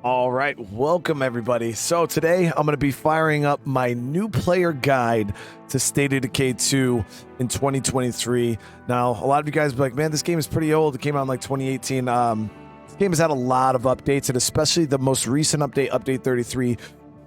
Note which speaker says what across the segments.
Speaker 1: All right, welcome everybody. So today I'm going to be firing up my new player guide to State of Decay 2 in 2023. Now, a lot of you guys be like, man, this game is pretty old. It came out in like 2018. This game has had a lot of updates, and especially the most recent update, Update 33,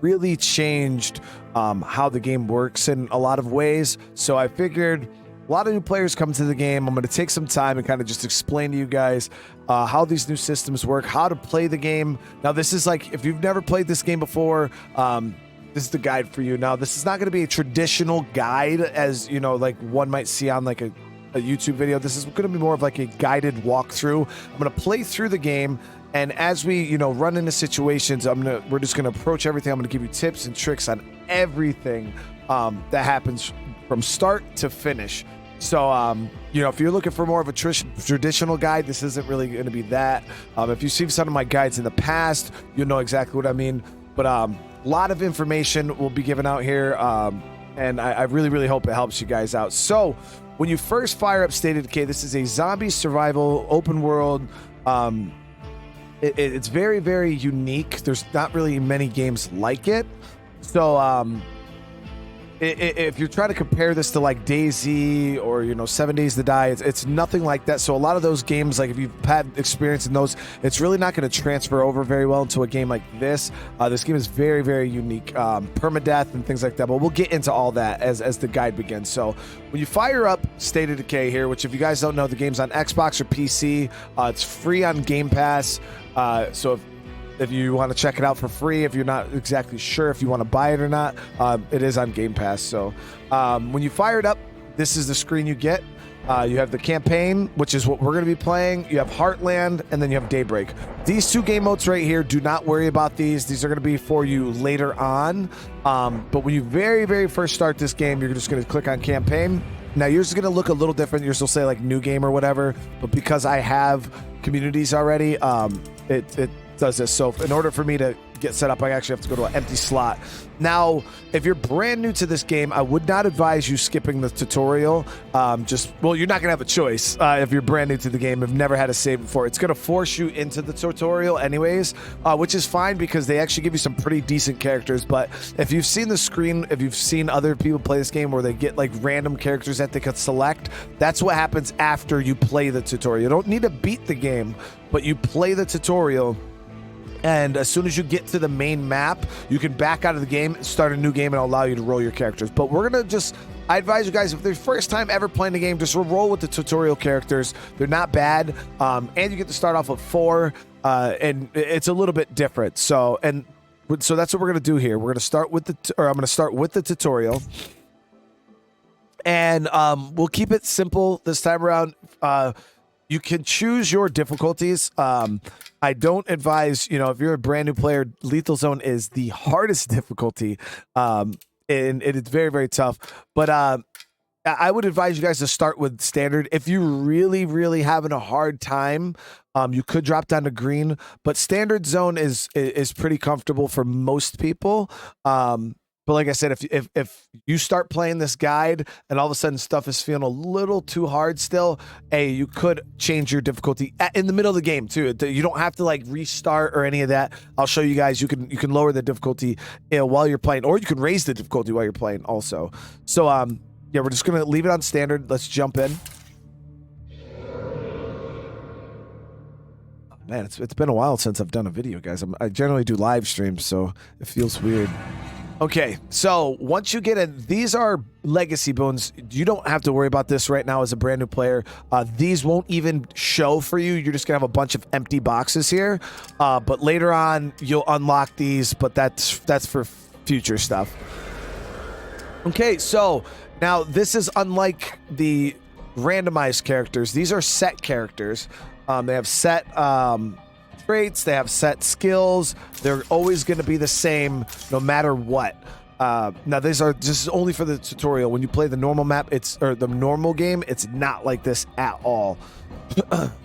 Speaker 1: really changed how the game works in a lot of ways. So I figured a lot of new players come to the game. I'm going to take some time and kind of just explain to you guys how these new systems work, how to play the game. Now, this is like, if you've never played this game before, this is the guide for you. Now, this is not going to be a traditional guide as, you know, like one might see on like a YouTube video. This is going to be more of like a guided walkthrough. I'm going to play through the game, and as we, you know, run into situations, we're just going to approach everything. I'm going to give you tips and tricks on everything that happens from start to finish. So, you know, if you're looking for more of a traditional guide, this isn't really going to be that. If you've seen some of my guides in the past, you'll know exactly what I mean. But a lot of information will be given out here, and I really, really hope it helps you guys out. So, when you first fire up State of Decay, this is a zombie survival open world. It's very, very unique. There's not really many games like it. So, if you're trying to compare this to like DayZ or, you know, 7 Days to Die, it's nothing like that. So a lot of those games, like if you've had experience in those, it's really not going to transfer over very well into a game like this. This game is very, very unique, permadeath and things like that. But we'll get into all that as the guide begins. So when you fire up State of Decay here, which if you guys don't know, the game's on Xbox or PC. It's free on Game Pass. So if you want to check it out for free, if you're not exactly sure if you want to buy it or not, it is on Game Pass. So when you fire it up, this is the screen you get. You have the campaign, which is what we're going to be playing. You have Heartland, and then you have Daybreak. These two game modes right here, do not worry about these. These are going to be for you later on. But when you very, very first start this game, you're just going to click on campaign. Now, yours is going to look a little different. Yours will say like new game or whatever. But because I have communities already, it does this. So in order for me to get set up, I actually have to go to an empty slot. Now, if you're brand new to this game, I would not advise you skipping the tutorial. Well, you're not gonna have a choice if you're brand new to the game, have never had a save before. It's gonna force you into the tutorial anyways, which is fine because they actually give you some pretty decent characters. But if you've seen the screen, if you've seen other people play this game where they get like random characters that they could select, that's what happens after you play the tutorial. You don't need to beat the game, but you play the tutorial. And as soon as you get to the main map, you can back out of the game, start a new game, and it'll allow you to roll your characters. But we're going to I advise you guys, if they're first time ever playing the game, just roll with the tutorial characters. They're not bad. And you get to start off with 4, and it's a little bit different. So that's what we're going to do here. We're going to start with I'm going to start with the tutorial. And we'll keep it simple this time around. You can choose your difficulties. I don't advise, you know, if you're a brand new player, Lethal Zone is the hardest difficulty. And it's very, very tough. But I would advise you guys to start with standard. If you're really, really having a hard time, you could drop down to green. But standard zone is pretty comfortable for most people. But like I said, if you start playing this guide and all of a sudden stuff is feeling a little too hard still, you could change your difficulty in the middle of the game too. You don't have to like restart or any of that. I'll show you guys. You can lower the difficulty while you're playing, or you can raise the difficulty while you're playing also. So yeah, we're just gonna leave it on standard. Let's jump in. Man, it's been a while since I've done a video, guys. I generally do live streams, so it feels weird. Okay, so once you get in, these are legacy bones. You don't have to worry about this right now as a brand new player. These won't even show for you. You're just gonna have a bunch of empty boxes here. But later on, you'll unlock these, but that's for future stuff. Okay, so now this is unlike the randomized characters. These are set characters. They have set traits, they have set skills. They're always going to be the same no matter what. Now this is only for the tutorial. When you play the normal map, or the normal game, it's not like this at all.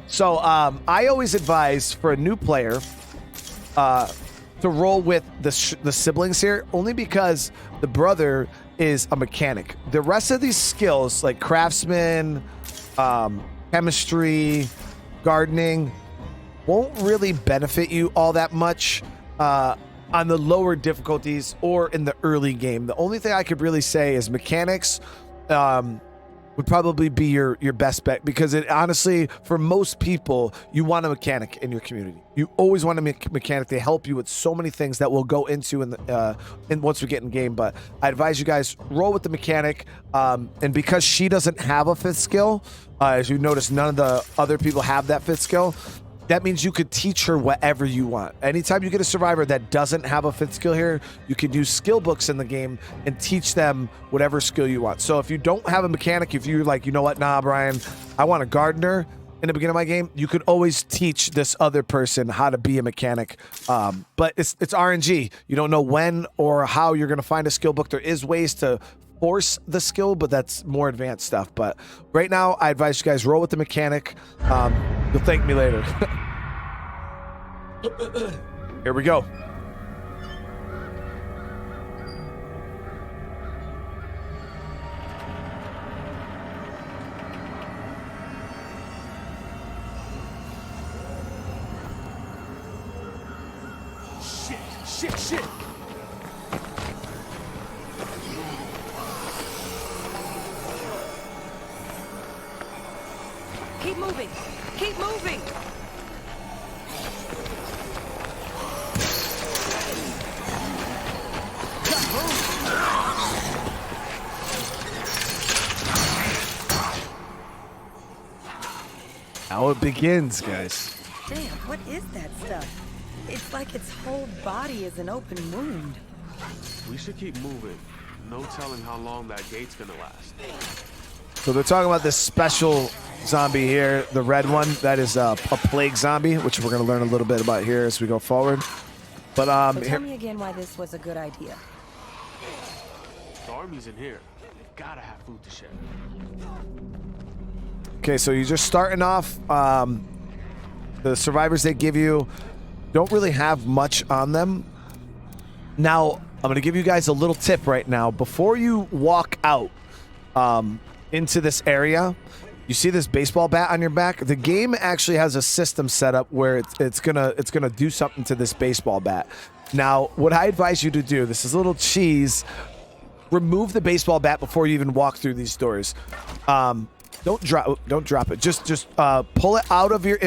Speaker 1: So I always advise for a new player to roll with the siblings here, only because the brother is a mechanic. The rest of these skills, like craftsman, chemistry, gardening, won't really benefit you all that much on the lower difficulties or in the early game. The only thing I could really say is mechanics would probably be your best bet, because it honestly, for most people, you want a mechanic in your community. You always want a mechanic. They help you with so many things that we'll go into in once we get in game. But I advise you guys roll with the mechanic. And because she doesn't have a 5th skill, as you notice, none of the other people have that 5th skill. That means you could teach her whatever you want. Anytime you get a survivor that doesn't have a 5th skill here, you can use skill books in the game and teach them whatever skill you want. So if you don't have a mechanic, if you're like, you know what, nah, Brian, I want a gardener in the beginning of my game, you could always teach this other person how to be a mechanic. But it's RNG. You don't know when or how you're going to find a skill book. There is ways to force the skill, but that's more advanced stuff. But right now, I advise you guys roll with the mechanic. You'll thank me later. Here we go.
Speaker 2: Shit.
Speaker 3: Keep moving. Keep moving.
Speaker 1: Now it begins, guys.
Speaker 3: Damn, what is that stuff? It's like its whole body is an open wound.
Speaker 2: We should keep moving. No telling how long that gate's gonna last.
Speaker 1: So they're talking about this special zombie here, the red one. That is a plague zombie, which we're going to learn a little bit about here as we go forward. But
Speaker 3: so tell me again why this was a good idea.
Speaker 2: The army's in here. They've gotta have food to share.
Speaker 1: Okay, so you're just starting off. The survivors they give you don't really have much on them. Now, I'm going to give you guys a little tip right now. Before you walk out into this area, you see this baseball bat on your back? The game actually has a system set up where it's gonna do something to this baseball bat. Now, what I advise you to do, this is a little cheese, remove the baseball bat before you even walk through these doors. Don't drop it. Just pull it out of your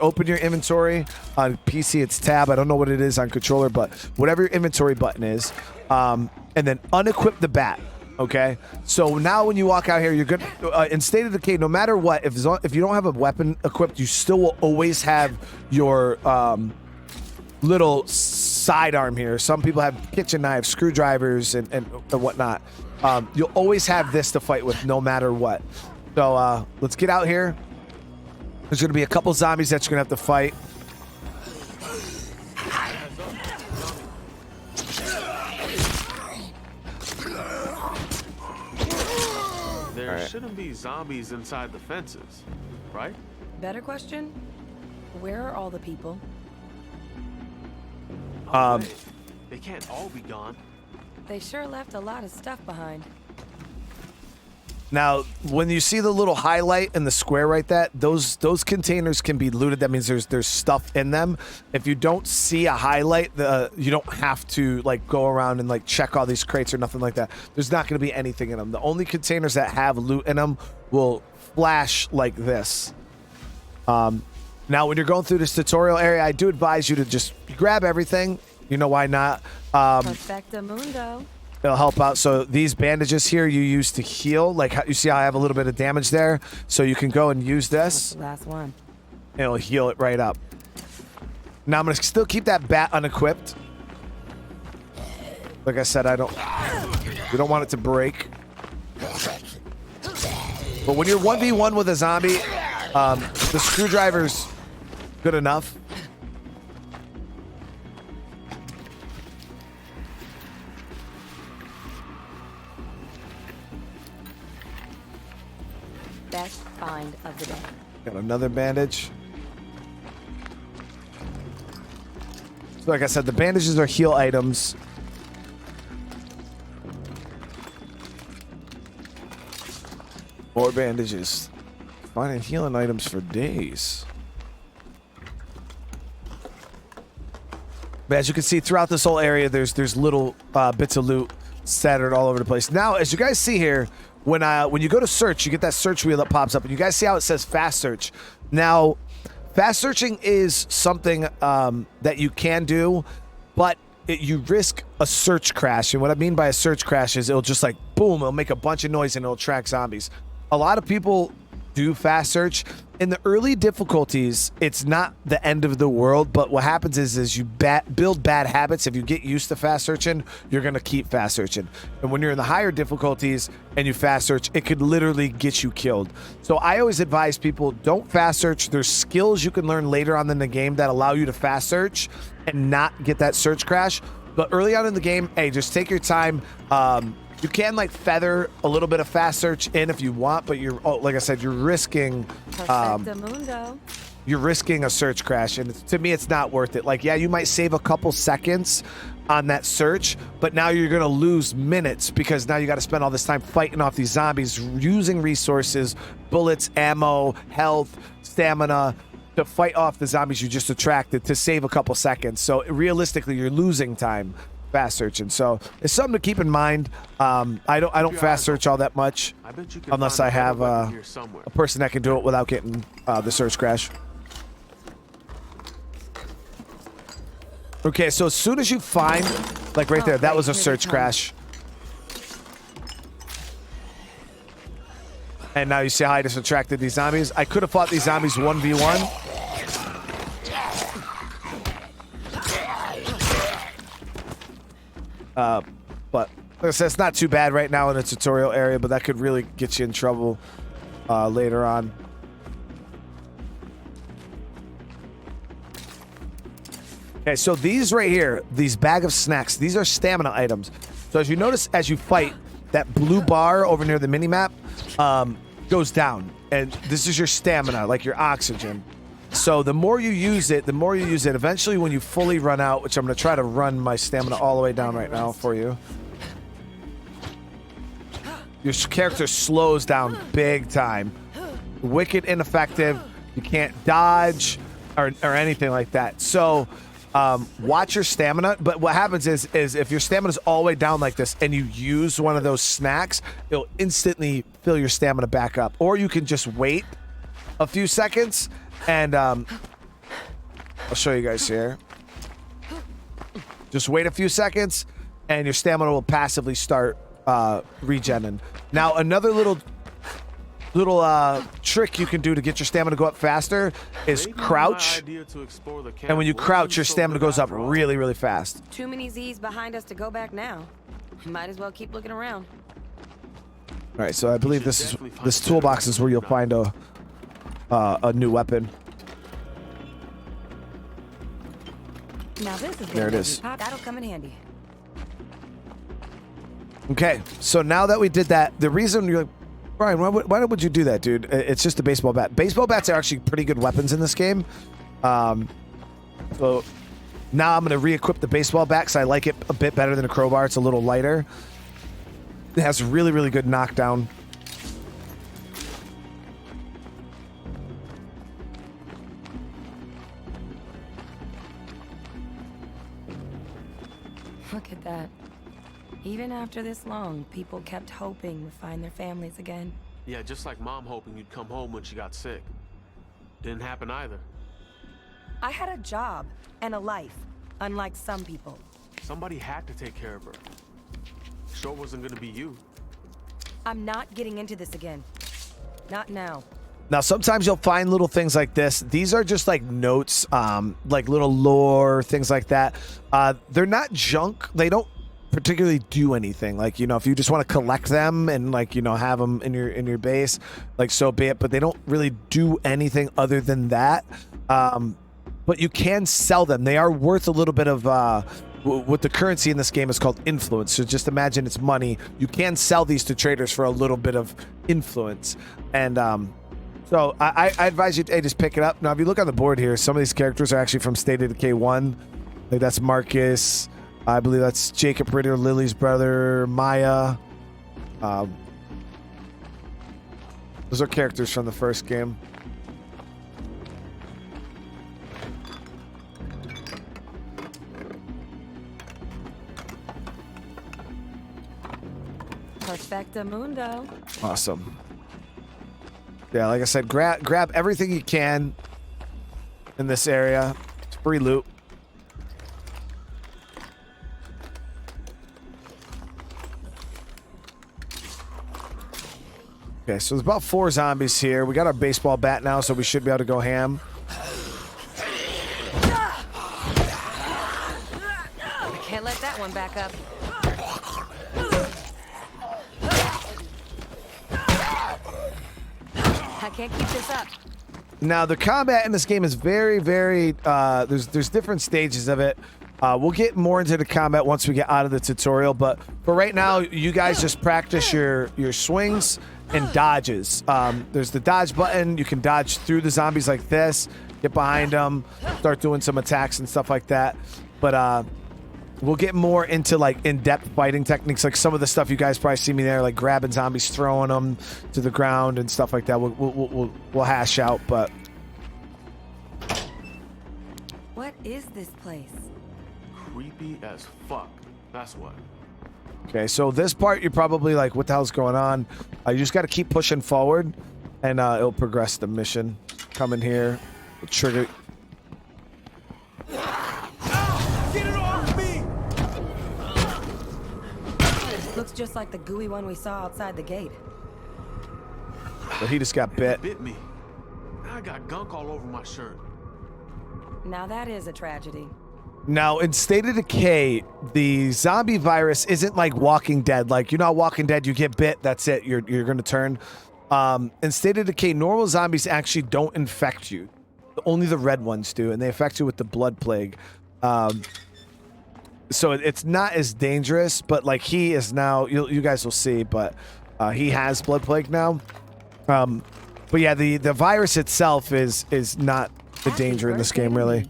Speaker 1: open your inventory. On PC it's tab. I don't know what it is on controller, but whatever your inventory button is, and then unequip the bat. Okay, so now when you walk out here, you're good. In State of Decay, no matter what, if you don't have a weapon equipped, you still will always have your little sidearm here. Some people have kitchen knives, screwdrivers, and whatnot. You'll always have this to fight with, no matter what. So let's get out here. There's going to be a couple zombies that you're going to have to fight.
Speaker 2: There shouldn't be zombies inside the fences, right?
Speaker 3: Better question? Where are all the people?
Speaker 2: They can't all be gone.
Speaker 3: They sure left a lot of stuff behind.
Speaker 1: Now, when you see the little highlight in the square right there, those containers can be looted. That means there's stuff in them. If you don't see a highlight, you don't have to go around and check all these crates or nothing like that. There's not going to be anything in them. The only containers that have loot in them will flash like this. Now, when you're going through this tutorial area, I do advise you to just grab everything. You know why not?
Speaker 3: Perfectamundo.
Speaker 1: It'll help out. So these bandages here you use to heal. You see how I have a little bit of damage there? So you can go and use this.
Speaker 3: Last one.
Speaker 1: It'll heal it right up. Now I'm going to still keep that bat unequipped. Like I said, we don't want it to break. But when you're 1v1 with a zombie, the screwdriver's good enough.
Speaker 3: Best find of the day.
Speaker 1: Got another bandage. So like I said, the bandages are heal items. More bandages. Finding healing items for days. But as you can see throughout this whole area, there's little bits of loot scattered all over the place. Now, as you guys see here, when you go to search, you get that search wheel that pops up, and you guys see how it says fast search. Now, fast searching is something that you can do, but you risk a search crash. And what I mean by a search crash is it'll just like boom, it'll make a bunch of noise and it'll track zombies. A lot of people do fast search. In the early difficulties, it's not the end of the world, but what happens is you build bad habits. If you get used to fast searching, you're going to keep fast searching. And when you're in the higher difficulties and you fast search, it could literally get you killed. So I always advise people, don't fast search. There's skills you can learn later on in the game that allow you to fast search and not get that search crash. But early on in the game, hey, just take your time. You can like feather a little bit of fast search in if you want, but you're, like I said, you're risking a search crash, and to me, it's not worth it. Like, yeah, you might save a couple seconds on that search, but now you're gonna lose minutes because now you got to spend all this time fighting off these zombies, using resources, bullets, ammo, health, stamina to fight off the zombies you just attracted to save a couple seconds. So realistically, you're losing time fast searching. So it's something to keep in mind. I don't fast search all that much unless I have a person that can do it without getting the search crash. Okay, so as soon as you find, like right there, that was a search crash. And now you see how I just attracted these zombies. I could have fought these zombies 1v1. But like I said, it's not too bad right now in the tutorial area, but that could really get you in trouble later on. Okay, so these right here, these bag of snacks, these are stamina items. So as you notice, as you fight, that blue bar over near the minimap goes down. And this is your stamina, like your oxygen. So the more you use it, eventually when you fully run out, which I'm going to try to run my stamina all the way down right now for you. Your character slows down big time. Wicked ineffective. You can't dodge or anything like that. So watch your stamina. But what happens is if your stamina is all the way down like this and you use one of those snacks, it'll instantly fill your stamina back up. Or you can just wait a few seconds and I'll show you guys here. Just wait a few seconds and your stamina will passively start regenning. Now another little trick you can do to get your stamina to go up faster is crouch. And when you crouch, your stamina goes up really, really fast.
Speaker 3: Too many Z's behind us to go back now. Might as well keep looking around.
Speaker 1: All right, so I believe this toolbox is where you'll find a new weapon.
Speaker 3: Now this is
Speaker 1: there it is.
Speaker 3: That'll come in handy.
Speaker 1: Okay, so now that we did that, the reason you're like, Brian, why would you do that, dude? It's just a baseball bat. Baseball bats are actually pretty good weapons in this game. So now I'm going to re-equip the baseball bat because I like it a bit better than a crowbar. It's a little lighter. It has really, really good knockdown.
Speaker 3: Look at that. Even after this long, people kept hoping to find their families again.
Speaker 2: Yeah, just like Mom hoping you'd come home when she got sick. Didn't happen either.
Speaker 3: I had a job and a life, unlike some people.
Speaker 2: Somebody had to take care of her. Sure wasn't gonna be you.
Speaker 3: I'm not getting into this again. Not now.
Speaker 1: Now, sometimes you'll find little things like this. These are just like notes, like little lore, things like that. They're not junk. They don't particularly do anything. Like, you know, if you just want to collect them and like, you know, have them in your base, like so be it. But they don't really do anything other than that. But you can sell them. They are worth a little bit of what the currency in this game is called influence. So just imagine it's money. You can sell these to traders for a little bit of influence. And so I advise you to just pick it up. Now, if you look on the board here, some of these characters are actually from State of Decay 1. Like that's Marcus. I believe that's Jacob Ritter, Lily's brother, Maya. Those are characters from the first game.
Speaker 3: Perfectamundo.
Speaker 1: Awesome. Yeah, like I said, grab everything you can in this area. It's free loot. Okay, so there's about 4 zombies here. We got our baseball bat now, so we should be able to go ham.
Speaker 3: I can't let that one back up. I can't keep this up.
Speaker 1: Now, the combat in this game is very, very... there's different stages of it. We'll get more into the combat once we get out of the tutorial, but for right now, you guys just practice your swings and dodges. There's the dodge button. You can dodge through the zombies like this, get behind them, start doing some attacks and stuff like that. But we'll get more into like in-depth fighting techniques, like some of the stuff you guys probably see me there, like grabbing zombies, throwing them to the ground and stuff like that. We'll hash out. But
Speaker 3: what is this place?
Speaker 2: Creepy as fuck. That's what.
Speaker 1: okay, so this part you're probably like, what the hell's going on? You just got to keep pushing forward, and it'll progress the mission. Come in here, trigger.
Speaker 2: Get it off me!
Speaker 3: Looks just like the gooey one we saw outside the gate.
Speaker 1: But he just got bit.
Speaker 2: Bit me. I got gunk all over my shirt.
Speaker 3: Now that is a tragedy.
Speaker 1: Now, in State of Decay, the zombie virus isn't like Walking Dead. Like, you're not Walking Dead, you get bit, that's it, you're going to turn. In State of Decay, normal zombies actually don't infect you. Only the red ones do, and they affect you with the blood plague. So it's not as dangerous, but like he is now, you guys will see, but he has blood plague now. But yeah, the virus itself is not the danger in this game, really.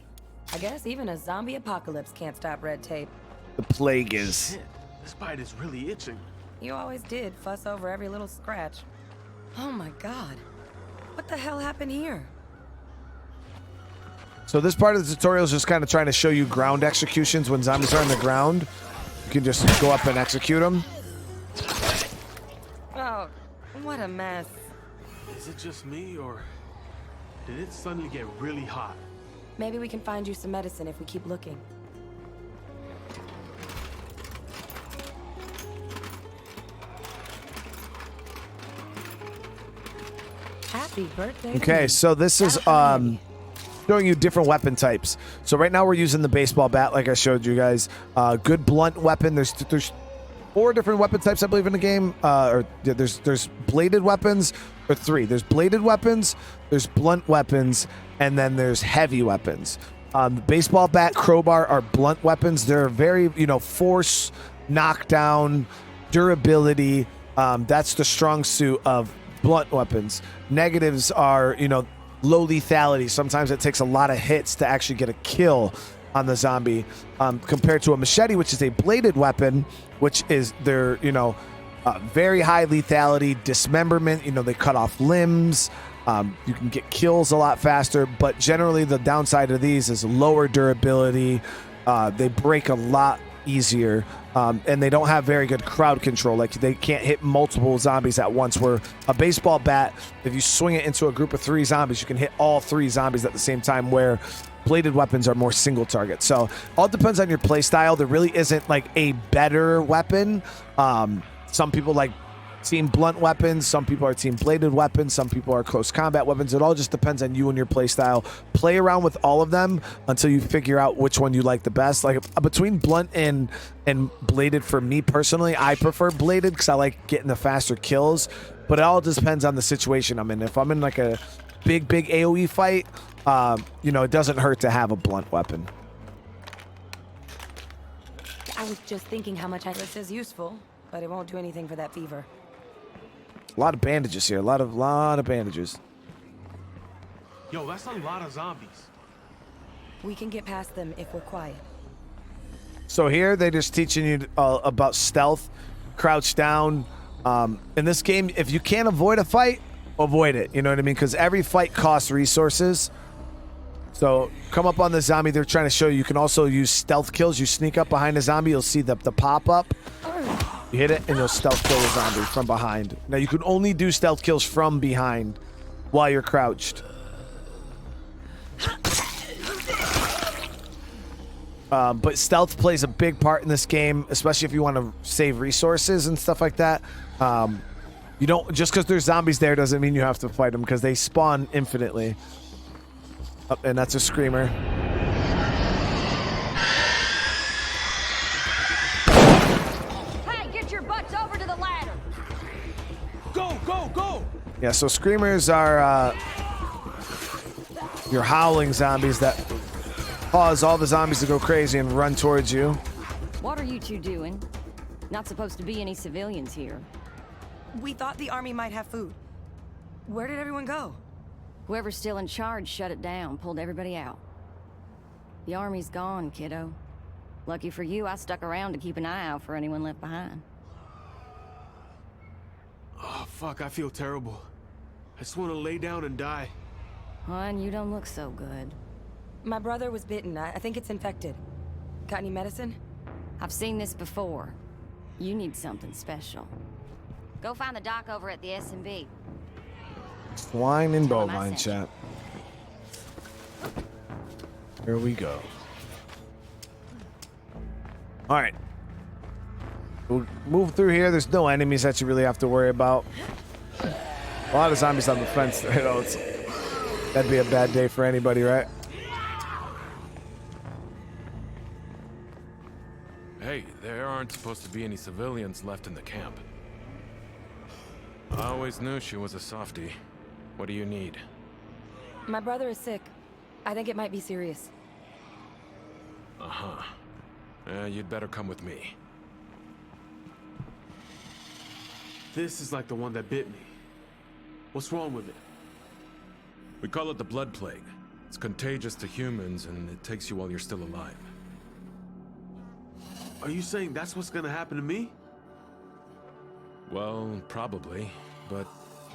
Speaker 3: I guess even a zombie apocalypse can't stop red tape.
Speaker 1: The plague is.
Speaker 2: Shit, this bite is really itching.
Speaker 3: You always did fuss over every little scratch. Oh my god. What the hell happened here?
Speaker 1: So this part of the tutorial is just kind of trying to show you ground executions. When zombies are on the ground, you can just go up and execute them.
Speaker 3: Oh, what a mess.
Speaker 2: Is it just me, or did it suddenly get really hot?
Speaker 3: Maybe we can find you some medicine if we keep looking. Happy birthday.
Speaker 1: Okay, so this is showing you different weapon types. So right now we're using the baseball bat, like I showed you guys. Good blunt weapon. There's 4 different weapon types, I believe, in the game. There's bladed weapons, or 3. There's bladed weapons, there's blunt weapons, and then there's heavy weapons. Baseball bat, crowbar are blunt weapons. They're very, force, knockdown, durability. That's the strong suit of blunt weapons. Negatives are, low lethality. Sometimes it takes a lot of hits to actually get a kill on the zombie, compared to a machete, which is a bladed weapon, which is their, very high lethality, dismemberment. They cut off limbs. You can get kills a lot faster, but generally the downside of these is lower durability. They break a lot easier, and they don't have very good crowd control. Like, they can't hit multiple zombies at once, where a baseball bat, if you swing it into a group of 3 zombies, you can hit all 3 zombies at the same time, where bladed weapons are more single target. So all depends on your play style. There really isn't like a better weapon. Some people like team blunt weapons, some people are team bladed weapons, some people are close combat weapons. It all just depends on you and your play style. Play around with all of them until you figure out which one you like the best. Like, between blunt and bladed, for me personally, I prefer bladed because I like getting the faster kills, but it all depends on the situation I'm in. If I'm in like a big AoE fight, it doesn't hurt to have a blunt weapon.
Speaker 3: I was just thinking how much this is useful, but it won't do anything for that fever.
Speaker 1: A lot of bandages here. A lot of bandages.
Speaker 2: Yo, that's a lot of zombies.
Speaker 3: We can get past them if we're quiet.
Speaker 1: So here they're just teaching you about stealth, crouch down. In this game, if you can't avoid a fight, avoid it. You know what I mean? Because every fight costs resources. So come up on the zombie. They're trying to show you can also use stealth kills. You sneak up behind a zombie, you'll see the pop up. You hit it and you'll stealth kill the zombie from behind. Now you can only do stealth kills from behind while you're crouched. But stealth plays a big part in this game, especially if you want to save resources and stuff like that. You don't, just because there's zombies there doesn't mean you have to fight them, because they spawn infinitely. Oh, and that's a screamer.
Speaker 4: Hey, get your butts over to the ladder.
Speaker 2: Go, go, go!
Speaker 1: Yeah, so screamers are your howling zombies that cause all the zombies to go crazy and run towards you.
Speaker 4: What are you two doing? Not supposed to be any civilians here.
Speaker 3: We thought the army might have food. Where did everyone go?
Speaker 4: Whoever's still in charge shut it down, pulled everybody out. The army's gone, kiddo. Lucky for you, I stuck around to keep an eye out for anyone left behind.
Speaker 2: Oh, fuck, I feel terrible. I just want to lay down and die.
Speaker 4: Hon, you don't look so good.
Speaker 3: My brother was bitten. I think it's infected. Got any medicine?
Speaker 4: I've seen this before. You need something special. Go find the doc over at the S&B.
Speaker 1: Swine and
Speaker 4: Tell him I
Speaker 1: bovine
Speaker 4: sent you.
Speaker 1: chat. Here we go. All right. We'll move through here. There's no enemies that you really have to worry about. A lot of zombies on the fence. You know, that'd be a bad day for anybody, right?
Speaker 5: Hey, there aren't supposed to be any civilians left in the camp. I always knew she was a softie. What do you need?
Speaker 3: My brother is sick. I think it might be serious.
Speaker 5: Uh-huh. You'd better come with me.
Speaker 2: This is like the one that bit me. What's wrong with it?
Speaker 5: We call it the blood plague. It's contagious to humans, and it takes you while you're still alive.
Speaker 2: Are you saying that's what's gonna happen to me?
Speaker 5: Well, probably, but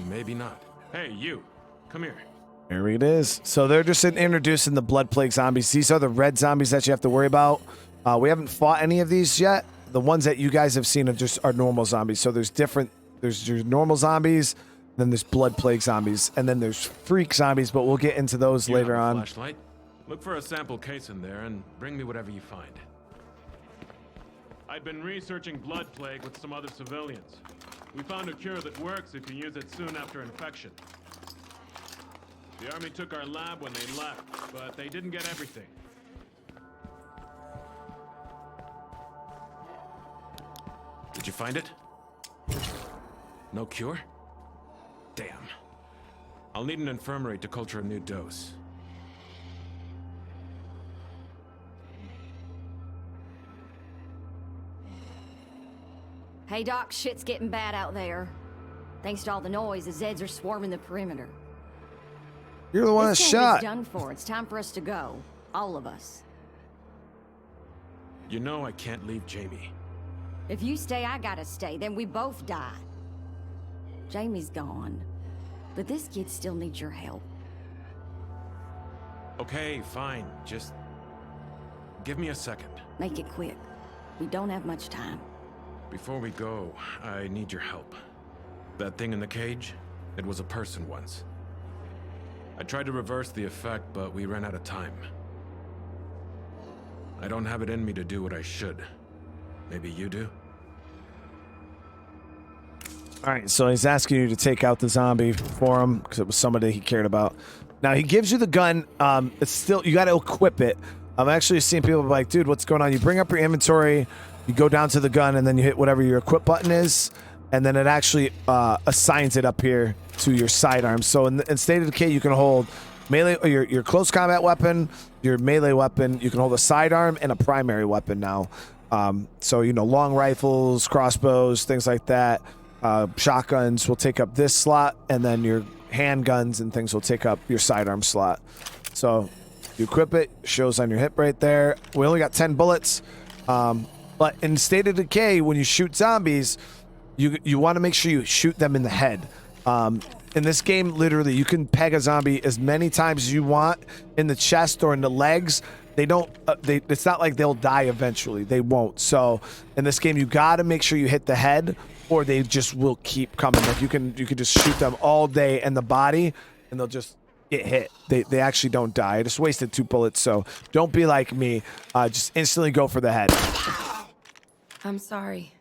Speaker 5: maybe not. Hey, you! Come here.
Speaker 1: Here it is. So they're just introducing the blood plague zombies. These are the red zombies that you have to worry about. We haven't fought any of these yet. The ones that you guys have seen are normal zombies. So there's your normal zombies, then there's blood plague zombies, and then there's freak zombies, but we'll get into those
Speaker 5: You
Speaker 1: later
Speaker 5: have a
Speaker 1: on.
Speaker 5: Flashlight. Look for a sample case in there and bring me whatever you find. I've been researching blood plague with some other civilians. We found a cure that works if you use it soon after infection. The army took our lab when they left, but they didn't get everything. Did you find it? No cure? Damn. I'll need an infirmary to culture a new dose.
Speaker 4: Hey, Doc, shit's getting bad out there. Thanks to all the noise, the Zeds are swarming the perimeter.
Speaker 1: You're the one that
Speaker 4: This
Speaker 1: shot.
Speaker 4: camp is done for. It's time for us to go. All of us.
Speaker 5: You know I can't leave Jamie.
Speaker 4: If you stay, I gotta stay. Then we both die. Jamie's gone. But this kid still needs your help.
Speaker 5: Okay, fine. Just give me a second.
Speaker 4: Make it quick. We don't have much time.
Speaker 5: Before we go, I need your help. That thing in the cage, it was a person once. I tried to reverse the effect, but we ran out of time. I don't have it in me to do what I should. Maybe you do?
Speaker 1: All right, so he's asking you to take out the zombie for him because it was somebody he cared about. Now he gives you the gun. It's still, you got to equip it. I'm actually seeing people be like, dude, what's going on? You bring up your inventory, you go down to the gun, and then you hit whatever your equip button is, and then it actually assigns it up here to your sidearm. So in State of Decay, you can hold melee, or your close combat weapon, your melee weapon. You can hold a sidearm and a primary weapon now. So, you know, long rifles, crossbows, things like that. Shotguns will take up this slot, and then your handguns and things will take up your sidearm slot. So you equip it, shows on your hip right there. We only got 10 bullets. But in State of Decay, when you shoot zombies, you want to make sure you shoot them in the head. In this game, literally, you can peg a zombie as many times as you want in the chest or in the legs, they don't. It's not like they'll die eventually. They won't. So in this game, you got to make sure you hit the head, or they just will keep coming. Like you can just shoot them all day in the body, and they'll just get hit. They actually don't die. I just wasted 2 bullets. So don't be like me. Just instantly go for the head.
Speaker 3: I'm sorry.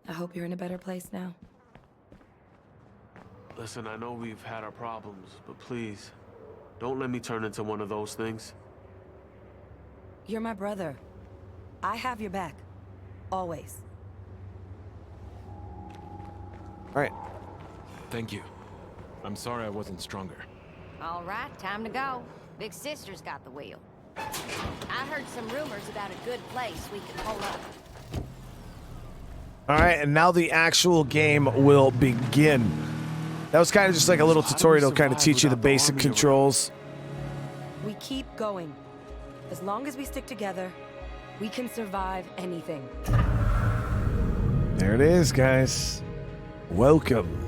Speaker 3: I hope you're in a better place now.
Speaker 2: Listen, I know we've had our problems, but please, don't let me turn into one of those things.
Speaker 3: You're my brother. I have your back. Always.
Speaker 1: All right.
Speaker 5: Thank you. I'm sorry I wasn't stronger.
Speaker 4: All right, time to go. Big sister's got the wheel. I heard some rumors about a good place we could pull up.
Speaker 1: All right, and now the actual game will begin. That was kind of just like a little tutorial to kind of teach you the basic controls.
Speaker 3: We keep going. As long as we stick together, we can survive anything.
Speaker 1: There it is, guys. Welcome.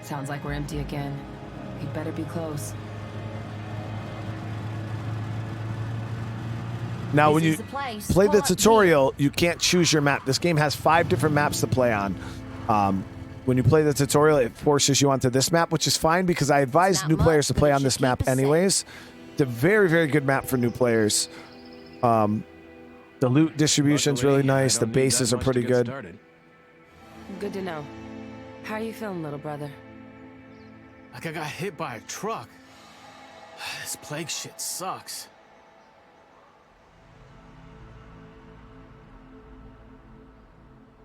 Speaker 3: Sounds like we're empty again. We better be close.
Speaker 1: Now, when
Speaker 4: This
Speaker 1: you
Speaker 4: is the place.
Speaker 1: play the
Speaker 4: Pull up
Speaker 1: tutorial, you can't choose your map. This game has 5 different maps to play on. When you play the tutorial, it forces you onto this map, which is fine because I advise
Speaker 4: Not
Speaker 1: new players to
Speaker 4: much,
Speaker 1: play
Speaker 4: but it
Speaker 1: on
Speaker 4: should
Speaker 1: this
Speaker 4: keep
Speaker 1: map
Speaker 4: us safe.
Speaker 1: anyways. It's a very, very good map for new players. The loot distribution's really
Speaker 5: Luckily, I
Speaker 1: nice. The
Speaker 5: don't need
Speaker 1: bases
Speaker 5: that
Speaker 1: are
Speaker 5: much
Speaker 1: pretty
Speaker 5: to get
Speaker 1: good.
Speaker 5: started.
Speaker 3: Good to know. How are you feeling, little brother?
Speaker 2: Like I got hit by a truck. This plague shit sucks.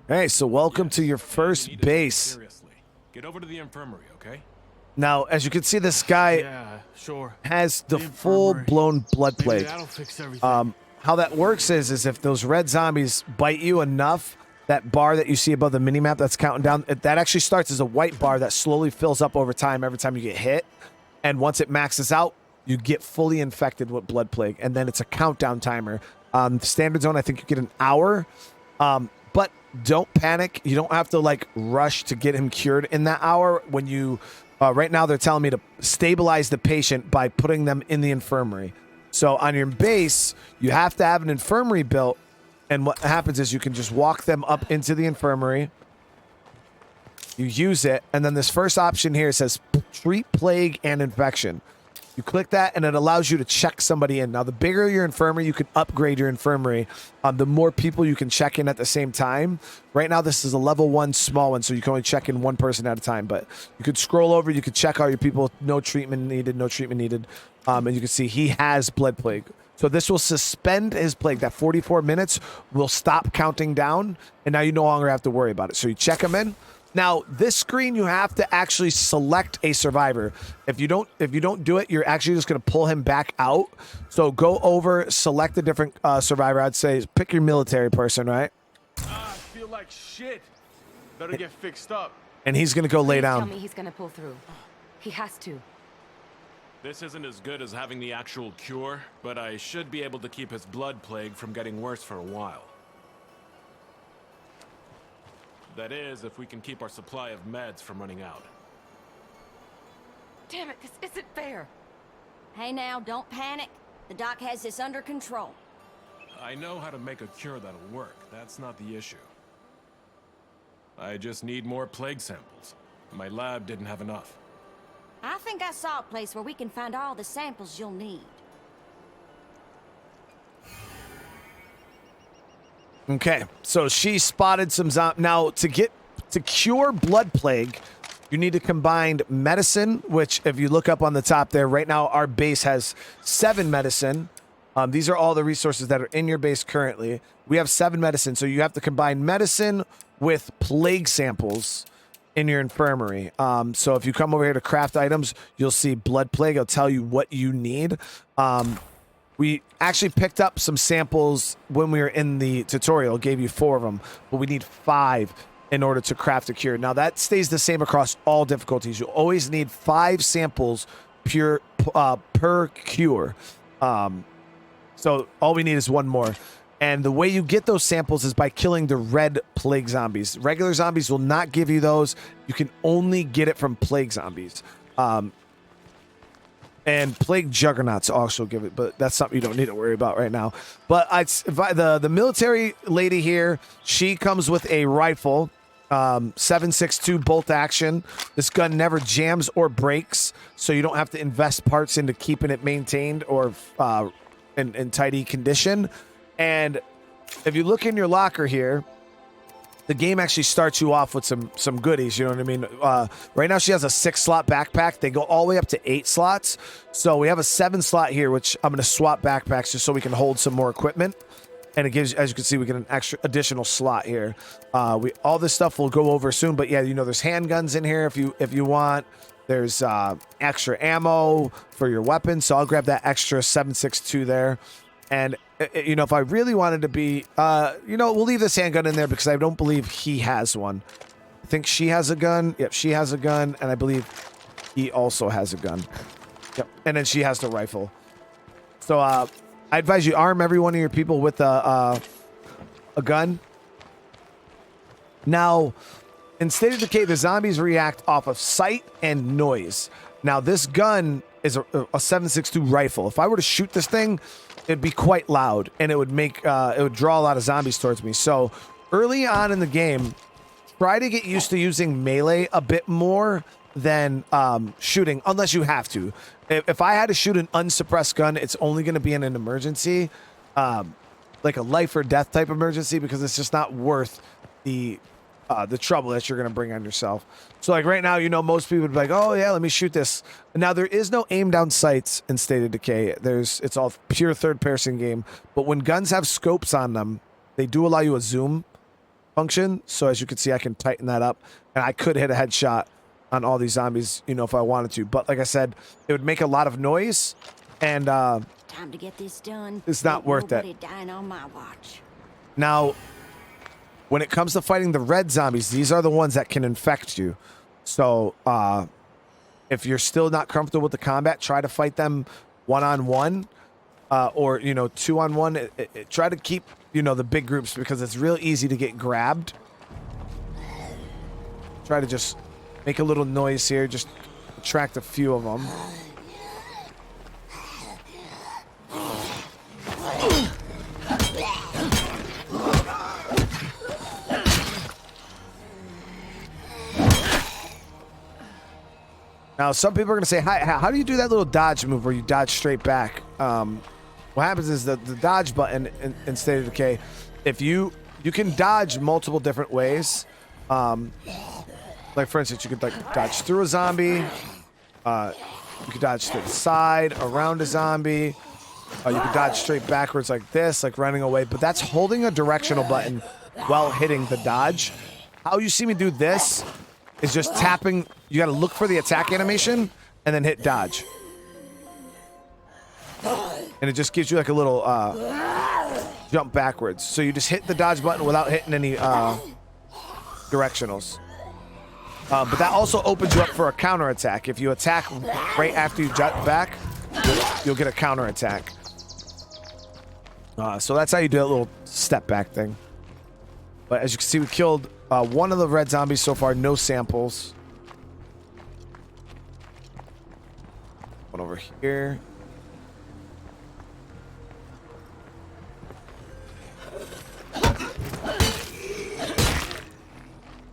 Speaker 1: Hey, so welcome to your
Speaker 5: You
Speaker 1: first
Speaker 5: need to take it
Speaker 1: base.
Speaker 5: Seriously. Get over to the infirmary, okay?
Speaker 1: Now, as you can see, this guy
Speaker 2: Yeah, sure.
Speaker 1: has the
Speaker 2: The infirmary.
Speaker 1: full-blown blood
Speaker 2: Maybe
Speaker 1: plague.
Speaker 2: that'll fix everything.
Speaker 1: How that works is if those red zombies bite you enough, that bar that you see above the minimap that's counting down, that actually starts as a white bar that slowly fills up over time every time you get hit. And once it maxes out, you get fully infected with blood plague. And then it's a countdown timer. Standard zone, I think you get an hour. But don't panic. You don't have to like rush to get him cured in that hour. When you, right now they're telling me to stabilize the patient by putting them in the infirmary. So on your base, you have to have an infirmary built. And what happens is you can just walk them up into the infirmary. You use it. And then this first option here says treat plague and infection. You click that and it allows you to check somebody in. Now, the bigger your infirmary, you can upgrade your infirmary. The more people you can check in at the same time. Right now, this is a level 1 small one, so you can only check in one person at a time. But you could scroll over, you could check all your people. No treatment needed, no treatment needed. And you can see he has blood plague. So this will suspend his plague. That 44 minutes will stop counting down, and now you no longer have to worry about it. So you check him in. Now, this screen, you have to actually select a survivor. If you don't do it, you're actually just going to pull him back out. So go over, select a different survivor. I'd say pick your military person, right?
Speaker 2: I feel like shit. Better get fixed up.
Speaker 1: And he's going to go lay
Speaker 3: Tell
Speaker 1: down.
Speaker 3: me he's gonna pull through. He has to.
Speaker 5: This isn't as good as having the actual cure, but I should be able to keep his blood plague from getting worse for a while. That is, if we can keep our supply of meds from running out.
Speaker 3: Damn it, this isn't fair.
Speaker 4: Hey now, don't panic. The doc has this under control.
Speaker 5: I know how to make a cure that'll work. That's not the issue. I just need more plague samples. My lab didn't have enough.
Speaker 4: I think I saw a place where we can find all the samples you'll need.
Speaker 1: Okay, so she spotted some now to cure blood plague, you need to combine medicine, which if you look up on the top there, right now our base has 7 medicine. These are all the resources that are in your base currently. We have 7 medicine, so you have to combine medicine with plague samples in your infirmary. So if you come over here to craft items, you'll see blood plague. It'll tell you what you need. We actually picked up some samples when we were in the tutorial, gave you 4 of them, but we need 5 in order to craft a cure. Now that stays the same across all difficulties. You always need 5 samples per cure. So all we need is 1 more. And the way you get those samples is by killing the red plague zombies. Regular zombies will not give you those. You can only get it from plague zombies. And plague juggernauts also give it, but that's something you don't need to worry about right now. But the military lady here, she comes with a rifle, 7.62 bolt action. This gun never jams or breaks, so you don't have to invest parts into keeping it maintained or in tidy condition. And if you look in your locker here, the game actually starts you off with some goodies, you know what I mean? Right now she has a 6-slot backpack. They go all the way up to 8 slots. So we have a 7-slot here, which I'm going to swap backpacks just so we can hold some more equipment. And it gives, as you can see, we get an extra additional slot here. All this stuff we'll go over soon, but yeah, you know, there's handguns in here if you want. There's extra ammo for your weapons, so I'll grab that extra 7.62 there. And you know, if I really wanted to be, you know, we'll leave this handgun in there because I don't believe he has one. I think she has a gun. Yep, she has a gun, and I believe he also has a gun. Yep, and then she has the rifle. So I advise you arm every one of your people with a gun. Now, in State of Decay, the zombies react off of sight and noise. Now, this gun is a 7.62 rifle. If I were to shoot this thing, it'd be quite loud, and it would draw a lot of zombies towards me. So early on in the game, try to get used to using melee a bit more than shooting, unless you have to. If I had to shoot an unsuppressed gun, it's only going to be in an emergency, like a life or death type emergency, because it's just not worth the trouble that you're going to bring on yourself. So like right now, you know, most people would be like, oh yeah, let me shoot this. Now there is no aim down sights in State of Decay. It's all pure third person game. But when guns have scopes on them, they do allow you a zoom function. So as you can see, I can tighten that up, and I could hit a headshot on all these zombies, you know, if I wanted to. But like I said, it would make a lot of noise, and
Speaker 4: time to get this done.
Speaker 1: It's not worth it.
Speaker 4: Dying on my watch.
Speaker 1: Now, when it comes to fighting the red zombies, these are the ones that can infect you. So if you're still not comfortable with the combat, try to fight them 1-on-1 or, you know, 2-on-1. Try to keep, you know, the big groups, because it's real easy to get grabbed. Try to just make a little noise here. Just attract a few of them. Now, some people are going to say, how do you do that little dodge move where you dodge straight back? What happens is the dodge button in State of Decay, if you can dodge multiple different ways. Like, for instance, you could like dodge through a zombie. You could dodge to the side, around a zombie. You could dodge straight backwards like this, like running away. But that's holding a directional button while hitting the dodge. How you see me do this is just tapping. You got to look for the attack animation and then hit dodge. And it just gives you like a little jump backwards. So you just hit the dodge button without hitting any directionals. But that also opens you up for a counter attack. If you attack right after you jump back, you'll get a counter attack. So that's how you do that little step back thing. But as you can see, we killed one of the red zombies so far. No samples. One over here.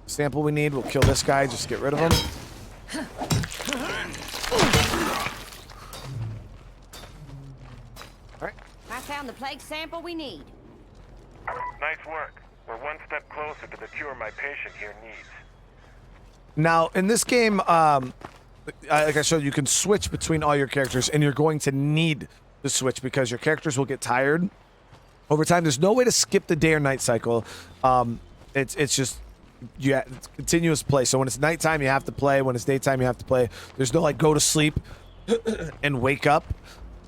Speaker 1: Sample we need. We'll kill this guy. Just get rid of him. All right.
Speaker 4: I found the plague sample we need.
Speaker 6: Nice work. We're one step closer to the cure my patient here needs.
Speaker 1: Now, in this game, like I showed, you can switch between all your characters, and you're going to need to switch because your characters will get tired over time. There's no way to skip the day or night cycle. It's just it's continuous play. So when it's nighttime, you have to play. When it's daytime, you have to play. There's no like go to sleep and wake up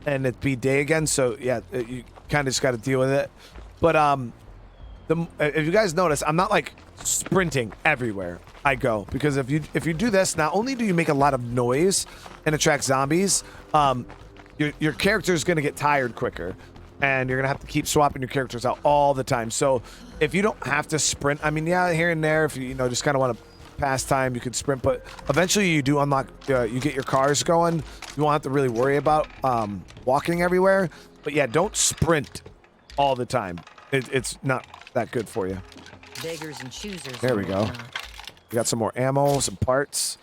Speaker 1: and it be day again. So yeah, you kind of just got to deal with it. But if you guys notice, I'm not like sprinting everywhere I go, because if you do this, not only do you make a lot of noise and attract zombies, your character is going to get tired quicker. and you're gonna have to keep swapping your characters out all the time. So if you don't have to sprint, I mean, yeah, here and there, if you just kind of want to pass time, you could sprint, but eventually you do unlock, you get your cars going. You won't have to really worry about walking everywhere. But yeah, don't sprint all the time. It's not that good for you.
Speaker 3: Beggars and choosers.
Speaker 1: There we go. We got some more ammo, some parts.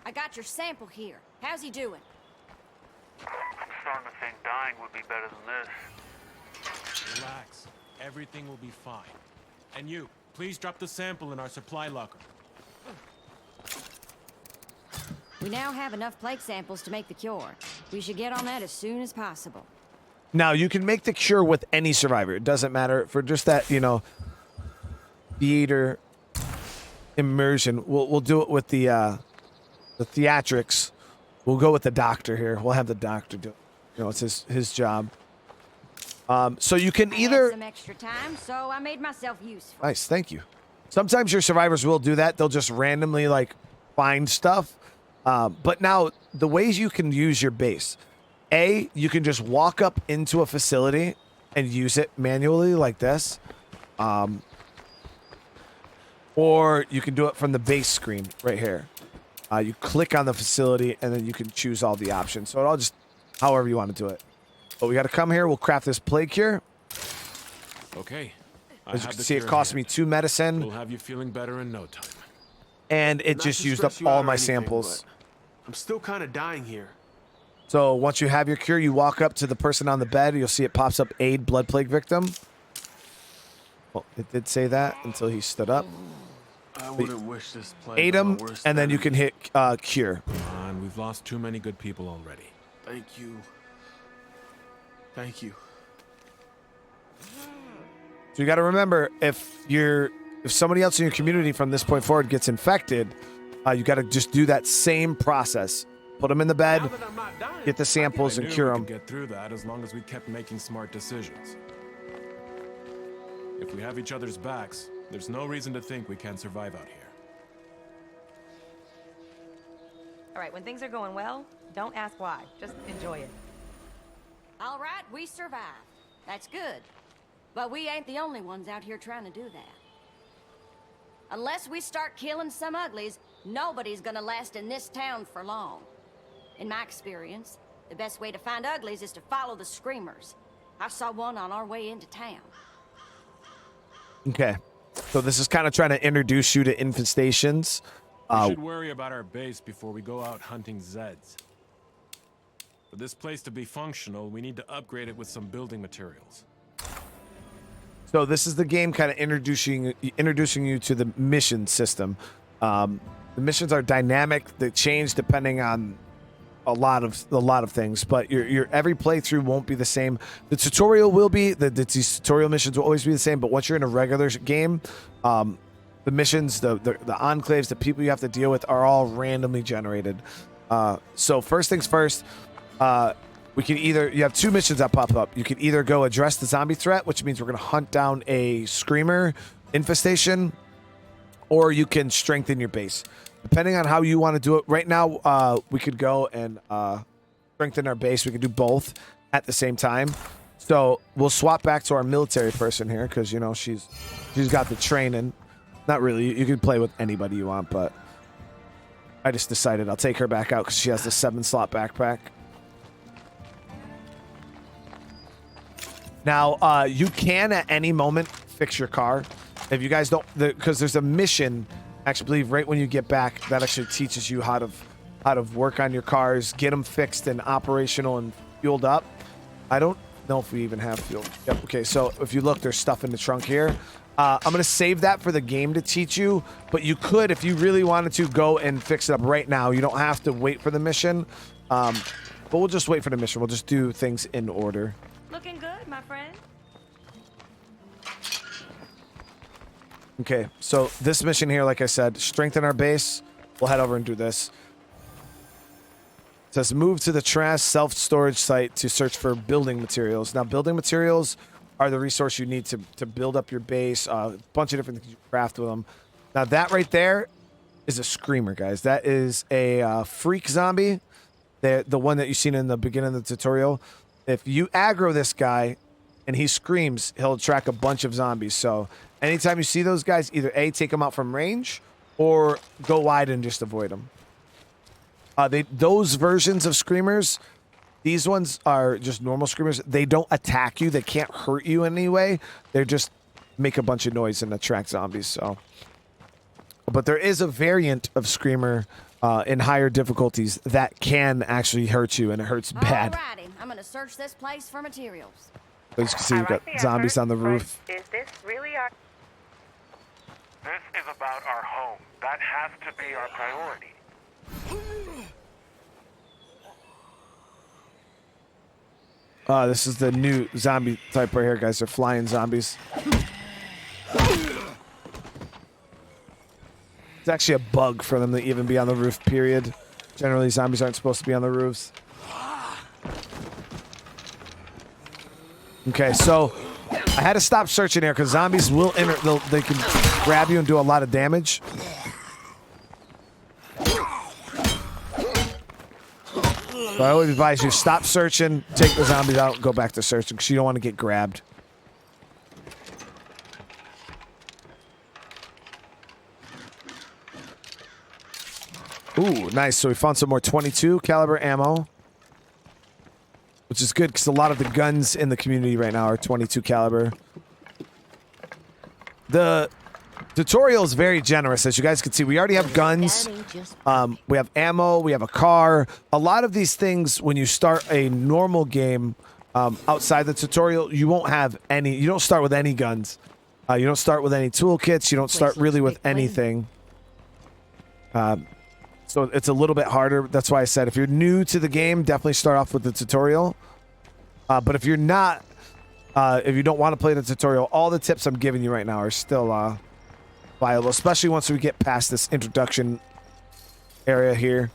Speaker 4: I got your sample here. How's he doing?
Speaker 6: I'm starting to think dying would be better than this.
Speaker 5: Relax. Everything will be fine. And you, please drop the sample in our supply locker.
Speaker 4: We now have enough plague samples to make the cure. We should get on that as soon as possible.
Speaker 1: Now, you can make the cure with any survivor. It doesn't matter. For just that, theater immersion, we'll do it with the theatrics. We'll go with the doctor here. We'll have the doctor do it. It's his job. So you can
Speaker 4: I
Speaker 1: either...
Speaker 4: had some extra time, so I made myself useful.
Speaker 1: Nice, thank you. Sometimes your survivors will do that. They'll just randomly, find stuff. But now, the ways you can use your base... A, you can just walk up into a facility and use it manually like this. Or you can do it from the base screen right here. You click on the facility and then you can choose all the options. So it all just however you want to do it. But we got to come here. We'll craft this plague cure.
Speaker 5: Okay.
Speaker 1: As you can see, it cost me 2 medicine.
Speaker 5: We'll have you feeling better in no time.
Speaker 1: And it
Speaker 2: Not
Speaker 1: just
Speaker 2: to
Speaker 1: used up
Speaker 2: stress you out
Speaker 1: all
Speaker 2: or
Speaker 1: my
Speaker 2: anything,
Speaker 1: samples.
Speaker 2: but I'm still kind of dying here.
Speaker 1: So once you have your cure, you walk up to the person on the bed. You'll see it pops up, aid blood plague victim. Well, it did say that until he stood up.
Speaker 2: I wouldn't wish this plague
Speaker 1: Aid
Speaker 2: on
Speaker 1: him,
Speaker 2: my worst
Speaker 1: and then you
Speaker 2: enemy.
Speaker 1: can hit cure.
Speaker 5: Come on, we've lost too many good people already.
Speaker 2: Thank you. Thank you.
Speaker 1: So you got to remember, if somebody else in your community from this point forward gets infected, you got to just do that same process. Put them in the bed,
Speaker 2: Now that I'm not dying,
Speaker 1: get the samples,
Speaker 5: I
Speaker 1: and
Speaker 5: knew
Speaker 1: cure
Speaker 5: we
Speaker 1: them.
Speaker 5: could get through that as long as we kept making smart decisions. If we have each other's backs, there's no reason to think we can't survive out here.
Speaker 3: All right, when things are going well, don't ask why. Just enjoy it.
Speaker 4: All right, we survived. That's good. But we ain't the only ones out here trying to do that. Unless we start killing some uglies, nobody's gonna last in this town for long. In my experience, the best way to find uglies is to follow the screamers. I saw one on our way into town.
Speaker 1: Okay. So this is kind of trying to introduce you to infestations.
Speaker 5: We should worry about our base before we go out hunting Zeds. For this place to be functional, we need to upgrade it with some building materials.
Speaker 1: So this is the game kind of introducing you to the mission system. The missions are dynamic. They change depending on a lot of things, but your every playthrough won't be the same. The tutorial will be these tutorial missions will always be the same, but once you're in a regular game, the missions, the enclaves, the people you have to deal with are all randomly generated. So first things first, you have 2 missions that pop up. You can either go address the zombie threat, which means we're going to hunt down a screamer infestation, or you can strengthen your base. Depending on how you want to do it. Right now, we could go and strengthen our base. We can do both at the same time. So we'll swap back to our military person here because, she's got the training. Not really. You can play with anybody you want, but I just decided I'll take her back out because she has the 7-slot backpack. Now, you can at any moment fix your car. If you guys don't, because there's a mission, actually, I believe right when you get back, that actually teaches you how to work on your cars, get them fixed and operational and fueled up. I don't know if we even have fuel. Yep. Okay, so if you look, there's stuff in the trunk here. I'm going to save that for the game to teach you, but you could, if you really wanted to, go and fix it up right now. You don't have to wait for the mission, but we'll just wait for the mission. We'll just do things in order.
Speaker 3: Looking good, my friend.
Speaker 1: Okay, so this mission here, like I said, strengthen our base. We'll head over and do this. It says move to the trash self-storage site to search for building materials. Now, building materials are the resource you need to build up your base. A bunch of different things you craft with them. Now, that right there is a screamer, guys. That is a freak zombie. The one that you've seen in the beginning of the tutorial. if you aggro this guy and he screams, he'll attract a bunch of zombies. So anytime you see those guys, either A, take them out from range, or go wide and just avoid them. Those versions of screamers, these ones are just normal screamers. They don't attack you. They can't hurt you in any way. They just make a bunch of noise and attract zombies. So, but there is a variant of screamer in higher difficulties that can actually hurt you, and it hurts bad.
Speaker 4: Alrighty, I'm gonna search this place for materials.
Speaker 1: As you can see, we've got zombies on the roof.
Speaker 7: Is this really our...
Speaker 6: This is about our home. That has to be our priority.
Speaker 1: This is the new zombie type right here, guys. They're flying zombies. It's actually a bug for them to even be on the roof, period. Generally, zombies aren't supposed to be on the roofs. Okay, so I had to stop searching here because zombies will they can grab you and do a lot of damage. So I always advise you, stop searching, take the zombies out, and go back to searching because you don't want to get grabbed. Ooh, nice. So we found some more 22 caliber ammo, which is good because a lot of the guns in the community right now are 22 caliber. The tutorial is very generous, as you guys can see. We already have guns, we have ammo, we have a car. A lot of these things, when you start a normal game outside the tutorial, you won't have any. You don't start with any guns. You don't start with any toolkits. You don't start really with anything. So it's a little bit harder. That's why I said if you're new to the game, definitely start off with the tutorial. But if you're not, if you don't want to play the tutorial, all the tips I'm giving you right now are still viable, especially once we get past this introduction area here.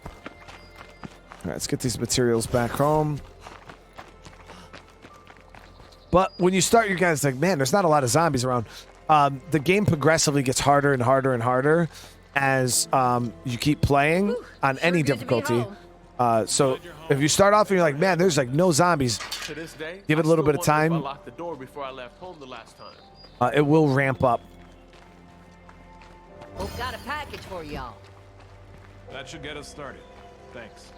Speaker 1: All right, let's get these materials back home. But when you start, you guys like, man, there's not a lot of zombies around. The game progressively gets harder and harder and harder as you keep playing on any difficulty. So if you start off and you're like, man, there's like no zombies,
Speaker 8: To this day,
Speaker 1: give it a little bit of time.
Speaker 8: I locked the door before I left home the last time.
Speaker 1: It will ramp up.
Speaker 9: Hope got a package for y'all.
Speaker 5: That should get us started. Thanks.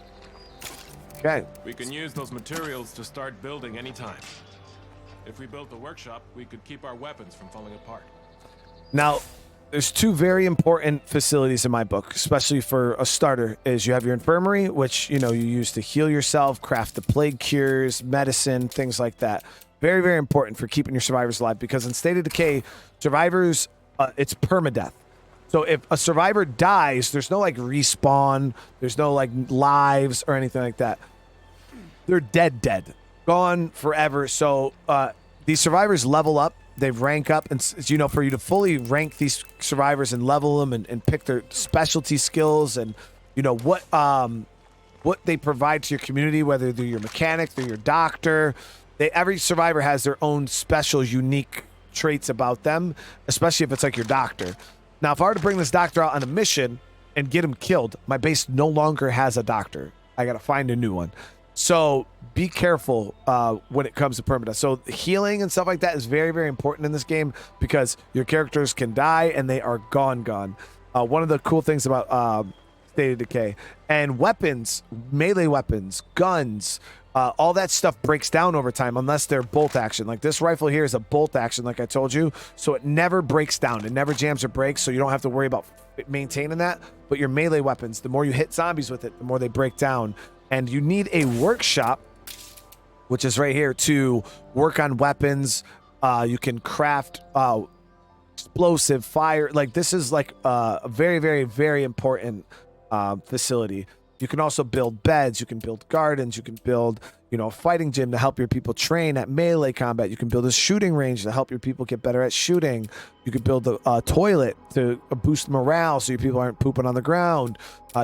Speaker 1: Okay.
Speaker 5: We can use those materials to start building anytime. If we built the workshop, we could keep our weapons from falling apart.
Speaker 1: Now, there's two very important facilities in my book, especially for a starter, is you have your infirmary, which, you know, you use to heal yourself, craft the plague cures, medicine, things like that. Very, very important for keeping your survivors alive, because in State of Decay, survivors, it's permadeath. So if a survivor dies, there's no like respawn, there's no like lives or anything like that. They're dead, gone forever. So these survivors level up, they rank up, and you know, for you to fully rank these survivors and level them and pick their specialty skills and you know what they provide to your community, whether they're your mechanic, they're your doctor. Every survivor has their own special, unique traits about them, especially if it's like your doctor. Now, if I were to bring this doctor out on a mission and get him killed, my base no longer has a doctor. I got to find a new one. So be careful when it comes to permadeath. So healing and stuff like that is very, very important in this game because your characters can die and they are gone. One of the cool things about State of Decay and weapons, melee weapons, guns, all that stuff breaks down over time unless they're bolt action. Like this rifle here is a bolt action, like I told you. So it never breaks down. It never jams or breaks, so you don't have to worry about maintaining that. But your melee weapons, the more you hit zombies with it, the more they break down. And you need a workshop, which is right here, to work on weapons. You can craft explosive fire. Like this is like a very, very, very important facility. You can also build beds, you can build gardens, you can build, you know, a fighting gym to help your people train at melee combat. You can build a shooting range to help your people get better at shooting. You can build a toilet to boost morale so your people aren't pooping on the ground.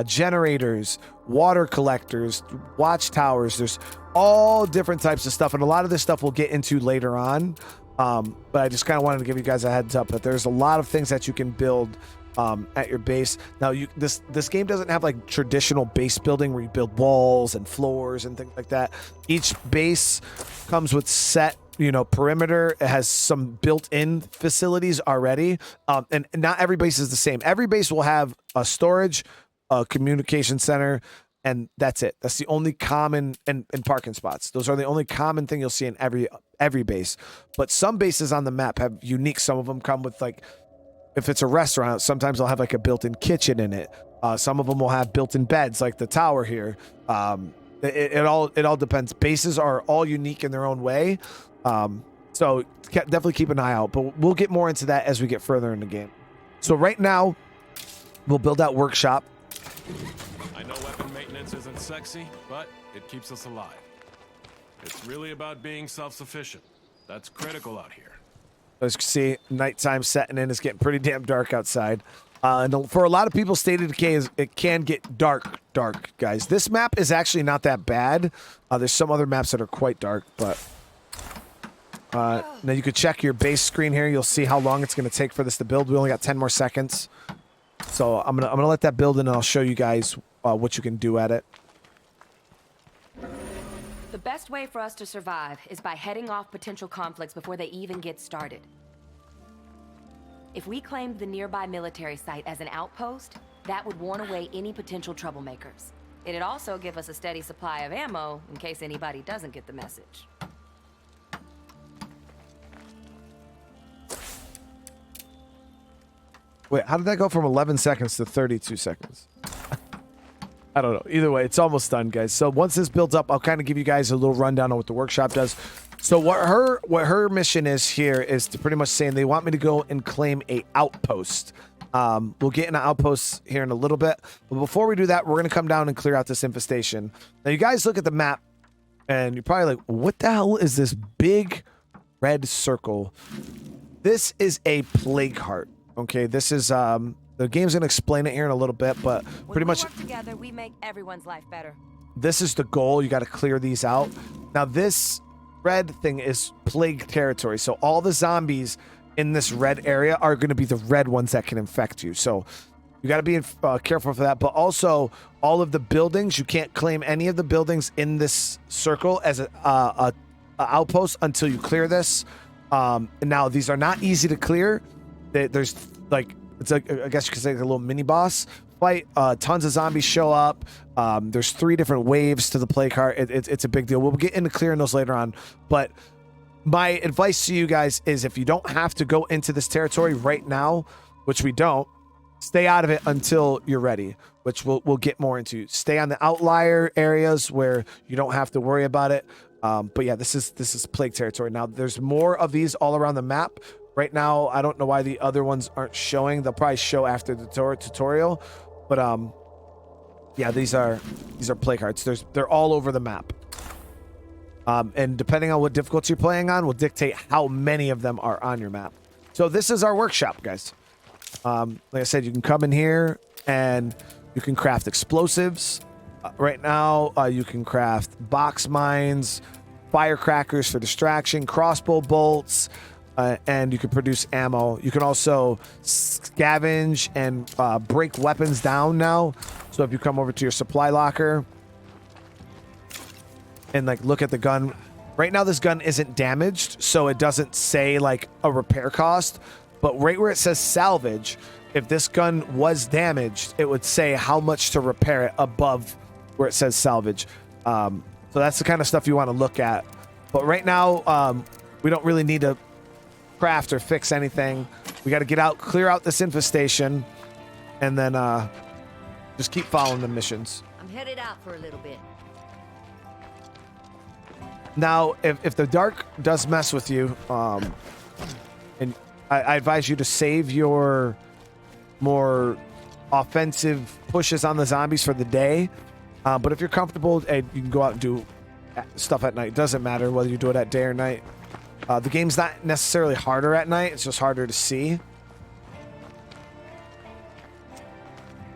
Speaker 1: Generators, water collectors, watchtowers. There's all different types of stuff, and a lot of this stuff we'll get into later on. But I just kind of wanted to give you guys a heads up that there's a lot of things that you can build at your base. Now, this game doesn't have like traditional base building where you build walls and floors and things like that. Each base comes with set, you know, perimeter. It has some built-in facilities already, and not every base is the same. Every base will have a storage, a communication center, and that's it. That's the only common, and parking spots. Those are the only common thing you'll see in every base. But some bases on the map have unique. Some of them come with like, if it's a restaurant, sometimes they'll have like a built-in kitchen in it. Some of them will have built-in beds, like the tower here. It all depends. Bases are all unique in their own way. So definitely keep an eye out, but we'll get more into that as we get further in the game. So right now, we'll build out workshop.
Speaker 5: I know weapon maintenance isn't sexy, but it keeps us alive. It's really about being self-sufficient. That's critical out here.
Speaker 1: As you can see, nighttime setting in. It's getting pretty damn dark outside. And for a lot of people, State of Decay it can get dark, guys. This map is actually not that bad. There's some other maps that are quite dark, but now you could check your base screen here. You'll see how long it's going to take for this to build. We only got 10 more seconds, so I'm gonna let that build in, and I'll show you guys what you can do at it.
Speaker 7: The best way for us to survive is by heading off potential conflicts before they even get started. If we claimed the nearby military site as an outpost, that would warn away any potential troublemakers. It'd also give us a steady supply of ammo in case anybody doesn't get the message.
Speaker 1: Wait, how did that go from 11 seconds to 32 seconds? I don't know. Either way, it's almost done, guys. So once this builds up, I'll kind of give you guys a little rundown on what the workshop does. So what her mission is here is to pretty much saying they want me to go and claim a outpost. We'll get into outposts here in a little bit. But before we do that, we're going to come down and clear out this infestation. Now, you guys look at the map, and you're probably like, what the hell is this big red circle? This is a plague heart. Okay, this is... the game's going to explain it here in a little bit, but pretty much...
Speaker 7: When we work together, we make everyone's life better.
Speaker 1: This is the goal. You got to clear these out. Now, this red thing is plague territory. So all the zombies in this red area are going to be the red ones that can infect you. So you got to be careful for that. But also, all of the buildings, you can't claim any of the buildings in this circle as a outpost until you clear this. Now, these are not easy to clear. There's like... It's like, I guess you could say, like a little mini boss fight. Tons of zombies show up. There's 3 different waves to the plague heart. It's a big deal. We'll get into clearing those later on. But my advice to you guys is if you don't have to go into this territory right now, which we don't, stay out of it until you're ready, which we'll get more into. Stay on the outlier areas where you don't have to worry about it. But yeah, this is plague territory. Now, there's more of these all around the map. Right now, I don't know why the other ones aren't showing. They'll probably show after the tutorial. But yeah, these are plague hearts. They're all over the map. And depending on what difficulty you're playing on will dictate how many of them are on your map. So this is our workshop, guys. Like I said, you can come in here and you can craft explosives. Right now, you can craft box mines, firecrackers for distraction, crossbow bolts, and you can produce ammo. You can also scavenge and break weapons down now. So if you come over to your supply locker and like look at the gun, right now this gun isn't damaged, so it doesn't say like a repair cost. But right where it says salvage, if this gun was damaged, it would say how much to repair it above where it says salvage. So that's the kind of stuff you want to look at. But right now, we don't really need to craft or fix anything. We got to get out, clear out this infestation, and then just keep following the missions.
Speaker 9: I'm headed out for a little bit.
Speaker 1: Now, if the dark does mess with you, and I advise you to save your more offensive pushes on the zombies for the day. But if you're comfortable, you can go out and do stuff at night. It doesn't matter whether you do it at day or night. The game's not necessarily harder at night. It's just harder to see.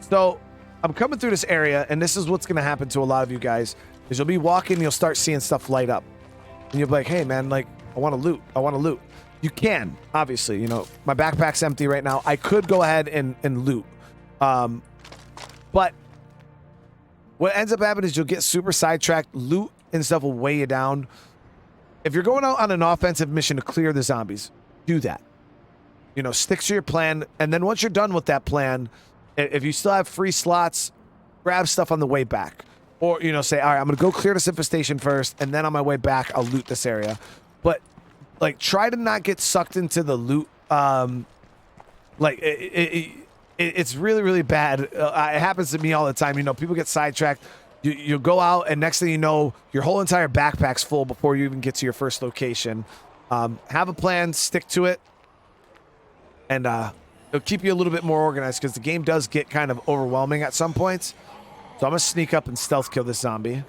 Speaker 1: So I'm coming through this area, and this is what's going to happen to a lot of you guys. Is you'll be walking, you'll start seeing stuff light up. And you'll be like, hey, man, like, I want to loot. I want to loot. You can, obviously. You know, my backpack's empty right now. I could go ahead and loot. But what ends up happening is you'll get super sidetracked. Loot and stuff will weigh you down. If you're going out on an offensive mission to clear the zombies, do that. You know, stick to your plan. And then once you're done with that plan, if you still have free slots, grab stuff on the way back. Or, you know, say, all right, I'm going to go clear this infestation first, and then on my way back, I'll loot this area. But, like, try to not get sucked into the loot. It's really, really bad. It happens to me all the time. You know, people get sidetracked. You go out, and next thing you know, your whole entire backpack's full before you even get to your first location. Have a plan, stick to it, and it'll keep you a little bit more organized because the game does get kind of overwhelming at some points. So I'm going to sneak up and stealth kill this zombie.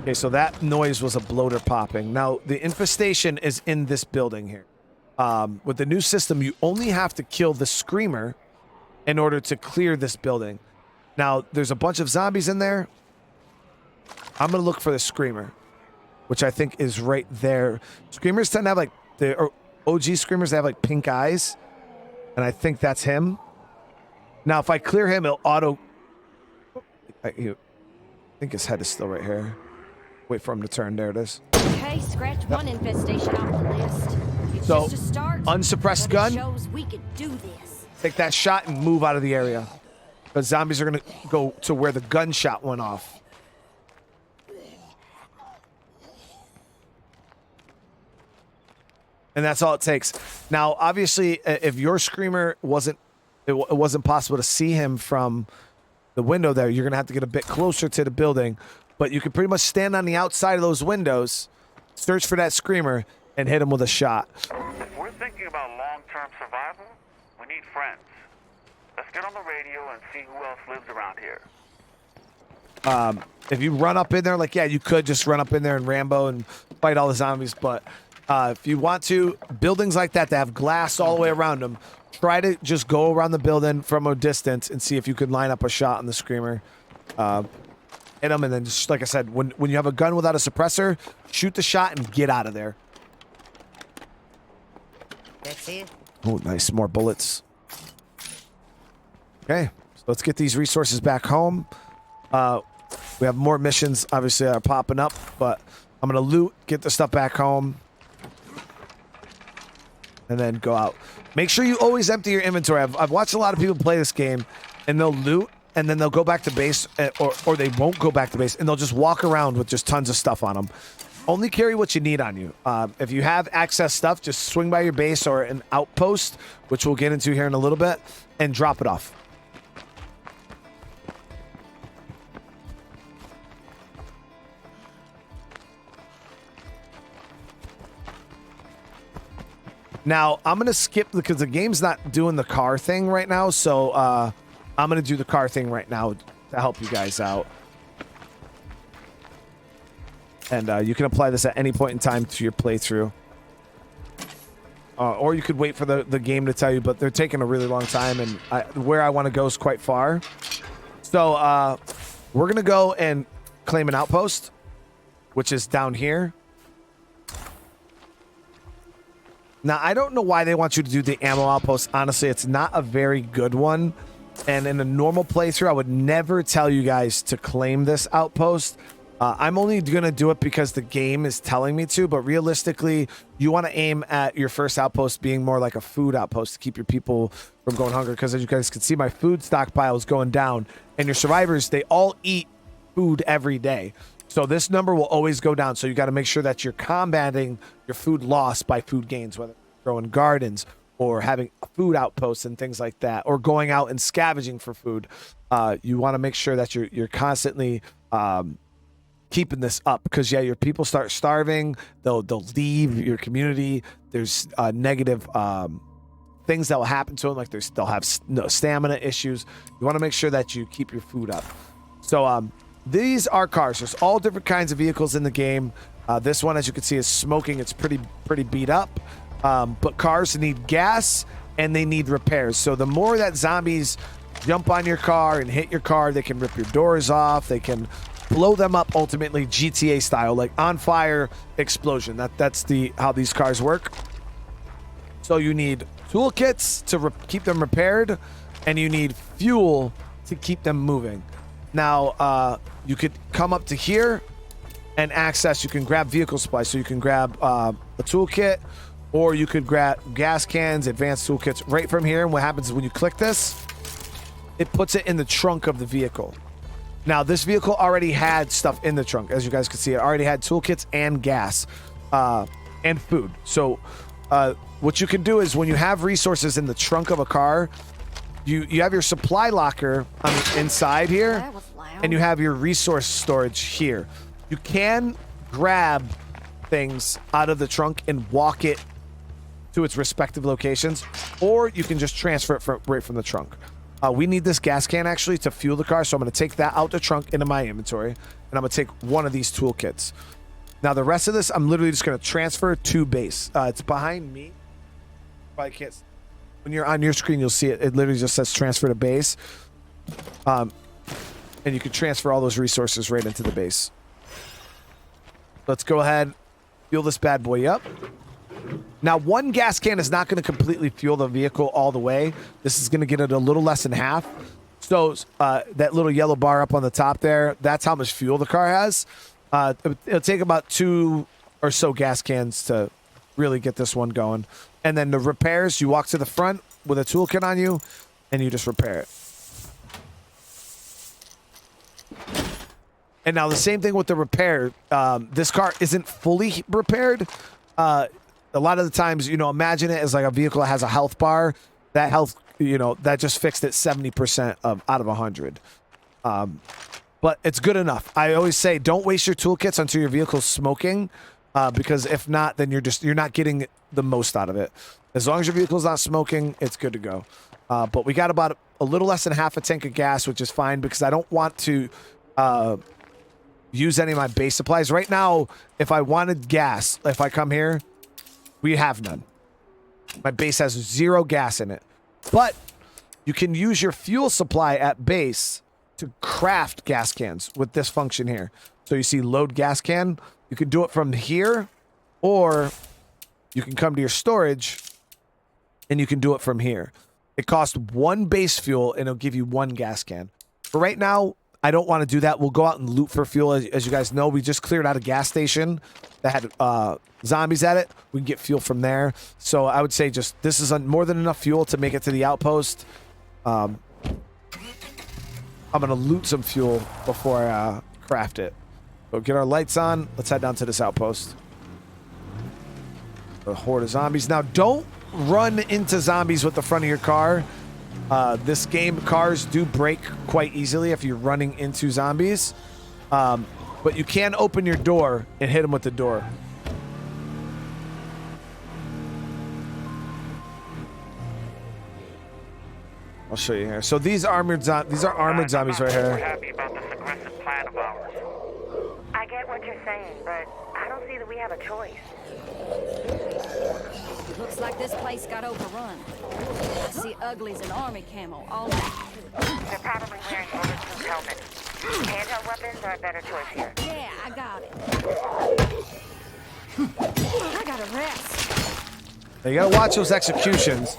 Speaker 1: Okay, so that noise was a bloater popping. Now, the infestation is in this building here. With the new system, you only have to kill the screamer in order to clear this building. Now, there's a bunch of zombies in there. I'm going to look for the screamer, which I think is right there. Screamers tend to have, like, the OG screamers, they have, like, pink eyes. And I think that's him. Now, if I clear him, it'll auto... I think his head is still right here. Wait for him to turn. There it is.
Speaker 4: Okay, scratch one infestation off the list. It's
Speaker 1: So,
Speaker 4: just a start,
Speaker 1: unsuppressed
Speaker 4: but it
Speaker 1: gun.
Speaker 4: shows we can do this.
Speaker 1: Take that shot and move out of the area. Because zombies are going to go to where the gunshot went off. And that's all it takes. Now, obviously, if your screamer wasn't possible to see him from the window there, you're going to have to get a bit closer to the building. But you can pretty much stand on the outside of those windows, search for that screamer, and hit him with a shot.
Speaker 6: If we're thinking about long-term survival, we need friends. Let's get on the radio and see who else lives around here.
Speaker 1: If you run up in there, like, yeah, you could just run up in there and Rambo and fight all the zombies, but if you want to, buildings like that have glass all the way around them, try to just go around the building from a distance and see if you can line up a shot on the screamer. Hit them, and then just like I said, when you have a gun without a suppressor, shoot the shot and get out of there.
Speaker 9: That's it.
Speaker 1: Oh, nice. More bullets. Okay, so let's get these resources back home. We have more missions, obviously, that are popping up, but I'm going to loot, get the stuff back home, and then go out. Make sure you always empty your inventory. I've watched a lot of people play this game, and they'll loot, and then they'll go back to base, or they won't go back to base, and they'll just walk around with just tons of stuff on them. Only carry what you need on you. If you have access stuff, just swing by your base or an outpost, which we'll get into here in a little bit, and drop it off. Now, I'm going to skip because the game's not doing the car thing right now, so I'm going to do the car thing right now to help you guys out. And you can apply this at any point in time to your playthrough. Or you could wait for the game to tell you, but they're taking a really long time, and where I want to go is quite far. So we're going to go and claim an outpost, which is down here. Now, I don't know why they want you to do the ammo outpost. Honestly, it's not a very good one. And in a normal playthrough, I would never tell you guys to claim this outpost. I'm only going to do it because the game is telling me to. But realistically, you want to aim at your first outpost being more like a food outpost to keep your people from going hungry. Because as you guys can see, my food stockpile is going down. And your survivors, they all eat food every day. So this number will always go down. So you got to make sure that you're combating your food loss by food gains, whether growing gardens or having food outposts and things like that, or going out and scavenging for food. You want to make sure that you're constantly keeping this up, because your people start starving. They'll leave your community. There's negative things that will happen to them, like they'll have stamina issues. You want to make sure that you keep your food up. So these are cars. There's all different kinds of vehicles in the game. This one, as you can see, is smoking. It's pretty beat up. But cars need gas and they need repairs. So the more that zombies jump on your car and hit your car, they can rip your doors off. They can blow them up ultimately GTA style, like on fire explosion. That's how these cars work. So you need toolkits to keep them repaired, and you need fuel to keep them moving. Now, you could come up to here and access, you can grab vehicle supplies. So you can grab a toolkit, or you could grab gas cans, advanced toolkits right from here. And what happens is when you click this, it puts it in the trunk of the vehicle. Now, this vehicle already had stuff in the trunk. As you guys can see, it already had toolkits and gas and food. So what you can do is when you have resources in the trunk of a car, you have your supply locker on the inside here, and you have your resource storage here. You can grab things out of the trunk and walk it to its respective locations, or you can just transfer it right from the trunk. We need this gas can actually to fuel the car, so I'm going to take that out the trunk into my inventory, and I'm going to take one of these toolkits. Now, the rest of this, I'm literally just going to transfer to base. It's behind me. Probably can't. When you're on your screen, you'll see it. It literally just says transfer to base. And you can transfer all those resources right into the base. Let's go ahead, fuel this bad boy up. Now, one gas can is not going to completely fuel the vehicle all the way. This is going to get it a little less than half. So that little yellow bar up on the top there, that's how much fuel the car has. It'll take about 2 or so gas cans to really get this one going. And then the repairs, you walk to the front with a toolkit on you, and you just repair it. And now the same thing with the repair. This car isn't fully repaired. A lot of the times, imagine it as like a vehicle that has a health bar. That health, that just fixed it 70% out of 100. But it's good enough. I always say, don't waste your toolkits until your vehicle's smoking, because if not, then you're not getting the most out of it. As long as your vehicle's not smoking, it's good to go. But we got about a little less than half a tank of gas, which is fine because I don't want to use any of my base supplies. Right now, if I wanted gas, if I come here, we have none. My base has 0 gas in it. But you can use your fuel supply at base to craft gas cans with this function here. So you see load gas can. You can do it from here, or you can come to your storage and you can do it from here. It costs 1 base fuel and it'll give you 1 gas can. For right now, I don't want to do that. We'll go out and loot for fuel. As you guys know, we just cleared out a gas station that had zombies at it. We can get fuel from there. So I would say just this is more than enough fuel to make it to the outpost. I'm going to loot some fuel before I craft it. So get our lights on. Let's head down to this outpost. A horde of zombies. Now, don't run into zombies with the front of your car. This game, cars do break quite easily if you're running into zombies. But you can open your door and hit them with the door. I'll show you here. So these are armored zombies right here.
Speaker 6: We're happy about this aggressive plan of ours.
Speaker 10: I get what you're saying, but I don't see that we have a choice.
Speaker 4: Looks like this place got overrun. I see uglies in army camo all over.
Speaker 10: They're probably wearing bulletproof helmets. Handheld weapons are a better choice here.
Speaker 4: Yeah, I got it. I gotta rest.
Speaker 1: Now you gotta watch those executions,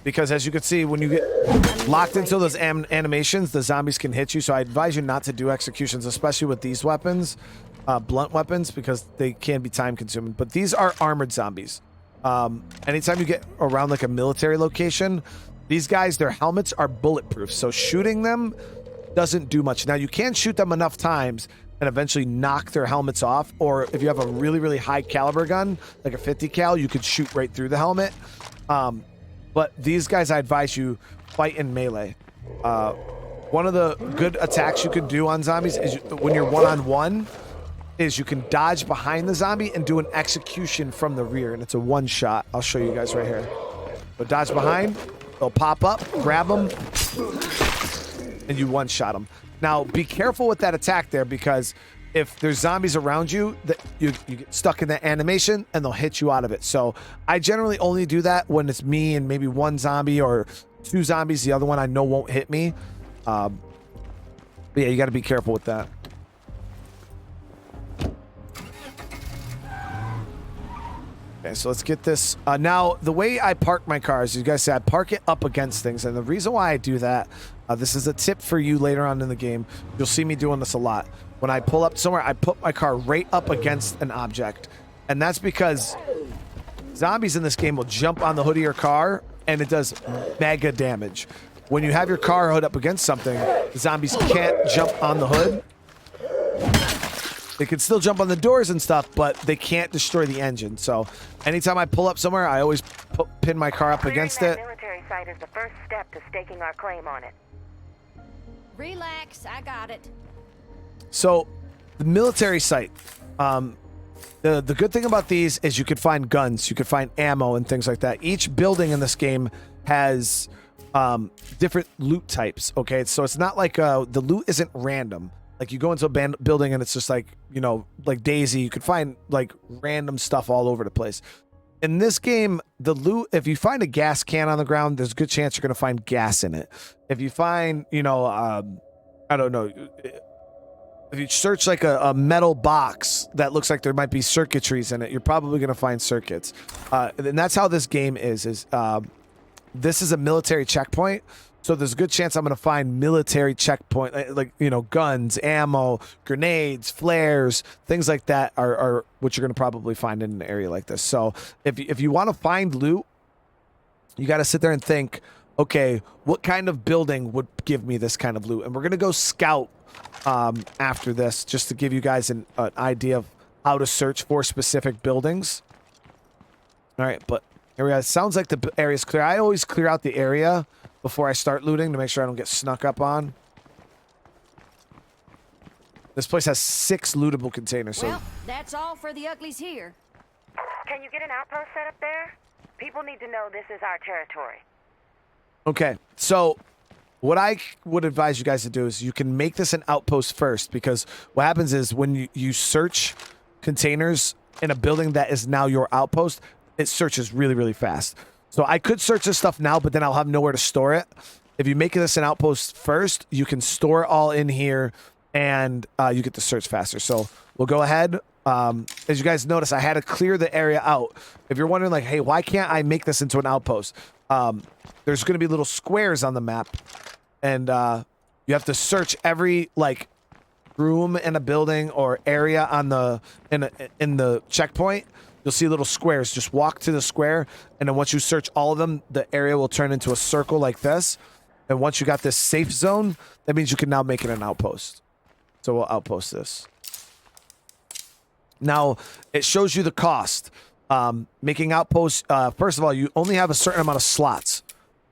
Speaker 1: because as you can see, when you get locked into those animations, the zombies can hit you. So I advise you not to do executions, especially with these weapons, blunt weapons, because they can be time consuming. But these are armored zombies. Anytime you get around like a military location, these guys, their helmets are bulletproof. So shooting them doesn't do much. Now you can shoot them enough times and eventually knock their helmets off. Or if you have a really, really high caliber gun, like a 50 cal, you could shoot right through the helmet. But these guys, I advise you fight in melee. One of the good attacks you can do on zombies is when you're one-on-one, is you can dodge behind the zombie and do an execution from the rear, and it's a one shot. I'll show you guys right here. So dodge behind, they'll pop up, grab them, and you one shot them. Now be careful with that attack there, because if there's zombies around you, that you get stuck in that animation and they'll hit you out of it. So I generally only do that when it's me and maybe 1 zombie or 2 zombies. The other one I know won't hit me. But yeah, you got to be careful with that. Okay, so let's get this. Now, the way I park my cars, you guys say I park it up against things. And the reason why I do that, this is a tip for you later on in the game. You'll see me doing this a lot. When I pull up somewhere, I put my car right up against an object. And that's because zombies in this game will jump on the hood of your car, and it does mega damage. When you have your car hood up against something, the zombies can't jump on the hood. They can still jump on the doors and stuff, but they can't destroy the engine. So anytime I pull up somewhere, I always pin my car up against it.
Speaker 10: The military site is the first step to staking our claim on it.
Speaker 4: Relax, I got it.
Speaker 1: So the military site, the good thing about these is you could find guns, you could find ammo and things like that. Each building in this game has different loot types. Okay, so it's not like the loot isn't random. Like you go into a building and it's just like, you know, like Daisy, you could find like random stuff all over the place. In this game, the loot, if you find a gas can on the ground, there's a good chance you're going to find gas in it. If you find, you know, I don't know, if you search like a metal box that looks like there might be circuitries in it, you're probably going to find circuits. And that's how this game is this is a military checkpoint. So there's a good chance I'm going to find military checkpoint, like, you know, guns, ammo, grenades, flares, things like that are what you're going to probably find in an area like this. So if you want to find loot, you got to sit there and think, okay, what kind of building would give me this kind of loot? And we're going to go scout after this just to give you guys an idea of how to search for specific buildings. All right, but here we go. It sounds like the area's clear. I always clear out the area before I start looting to make sure I don't get snuck up on. This place has 6 lootable containers. So
Speaker 4: Well, that's all for the uglies here.
Speaker 10: Can you get an outpost set up there? People need to know this is our territory.
Speaker 1: okay, so what I would advise you guys to do is you can make this an outpost first, because what happens is when you search containers in a building that is now your outpost, it searches really, really fast. So I could search this stuff now, but then I'll have nowhere to store it. If you make this an outpost first, you can store it all in here, and you get to search faster. So we'll go ahead. As you guys notice, I had to clear the area out. If you're wondering, like, hey, why can't I make this into an outpost? There's going to be little squares on the map, and you have to search every, like, room in a building or area on the in the checkpoint. You'll see little squares. Just walk to the square, and then once you search all of them, the area will turn into a circle like this. And once you got this safe zone, that means you can now make it an outpost. So we'll outpost this. Now, it shows you the cost. Making outposts, first of all, you only have a certain amount of slots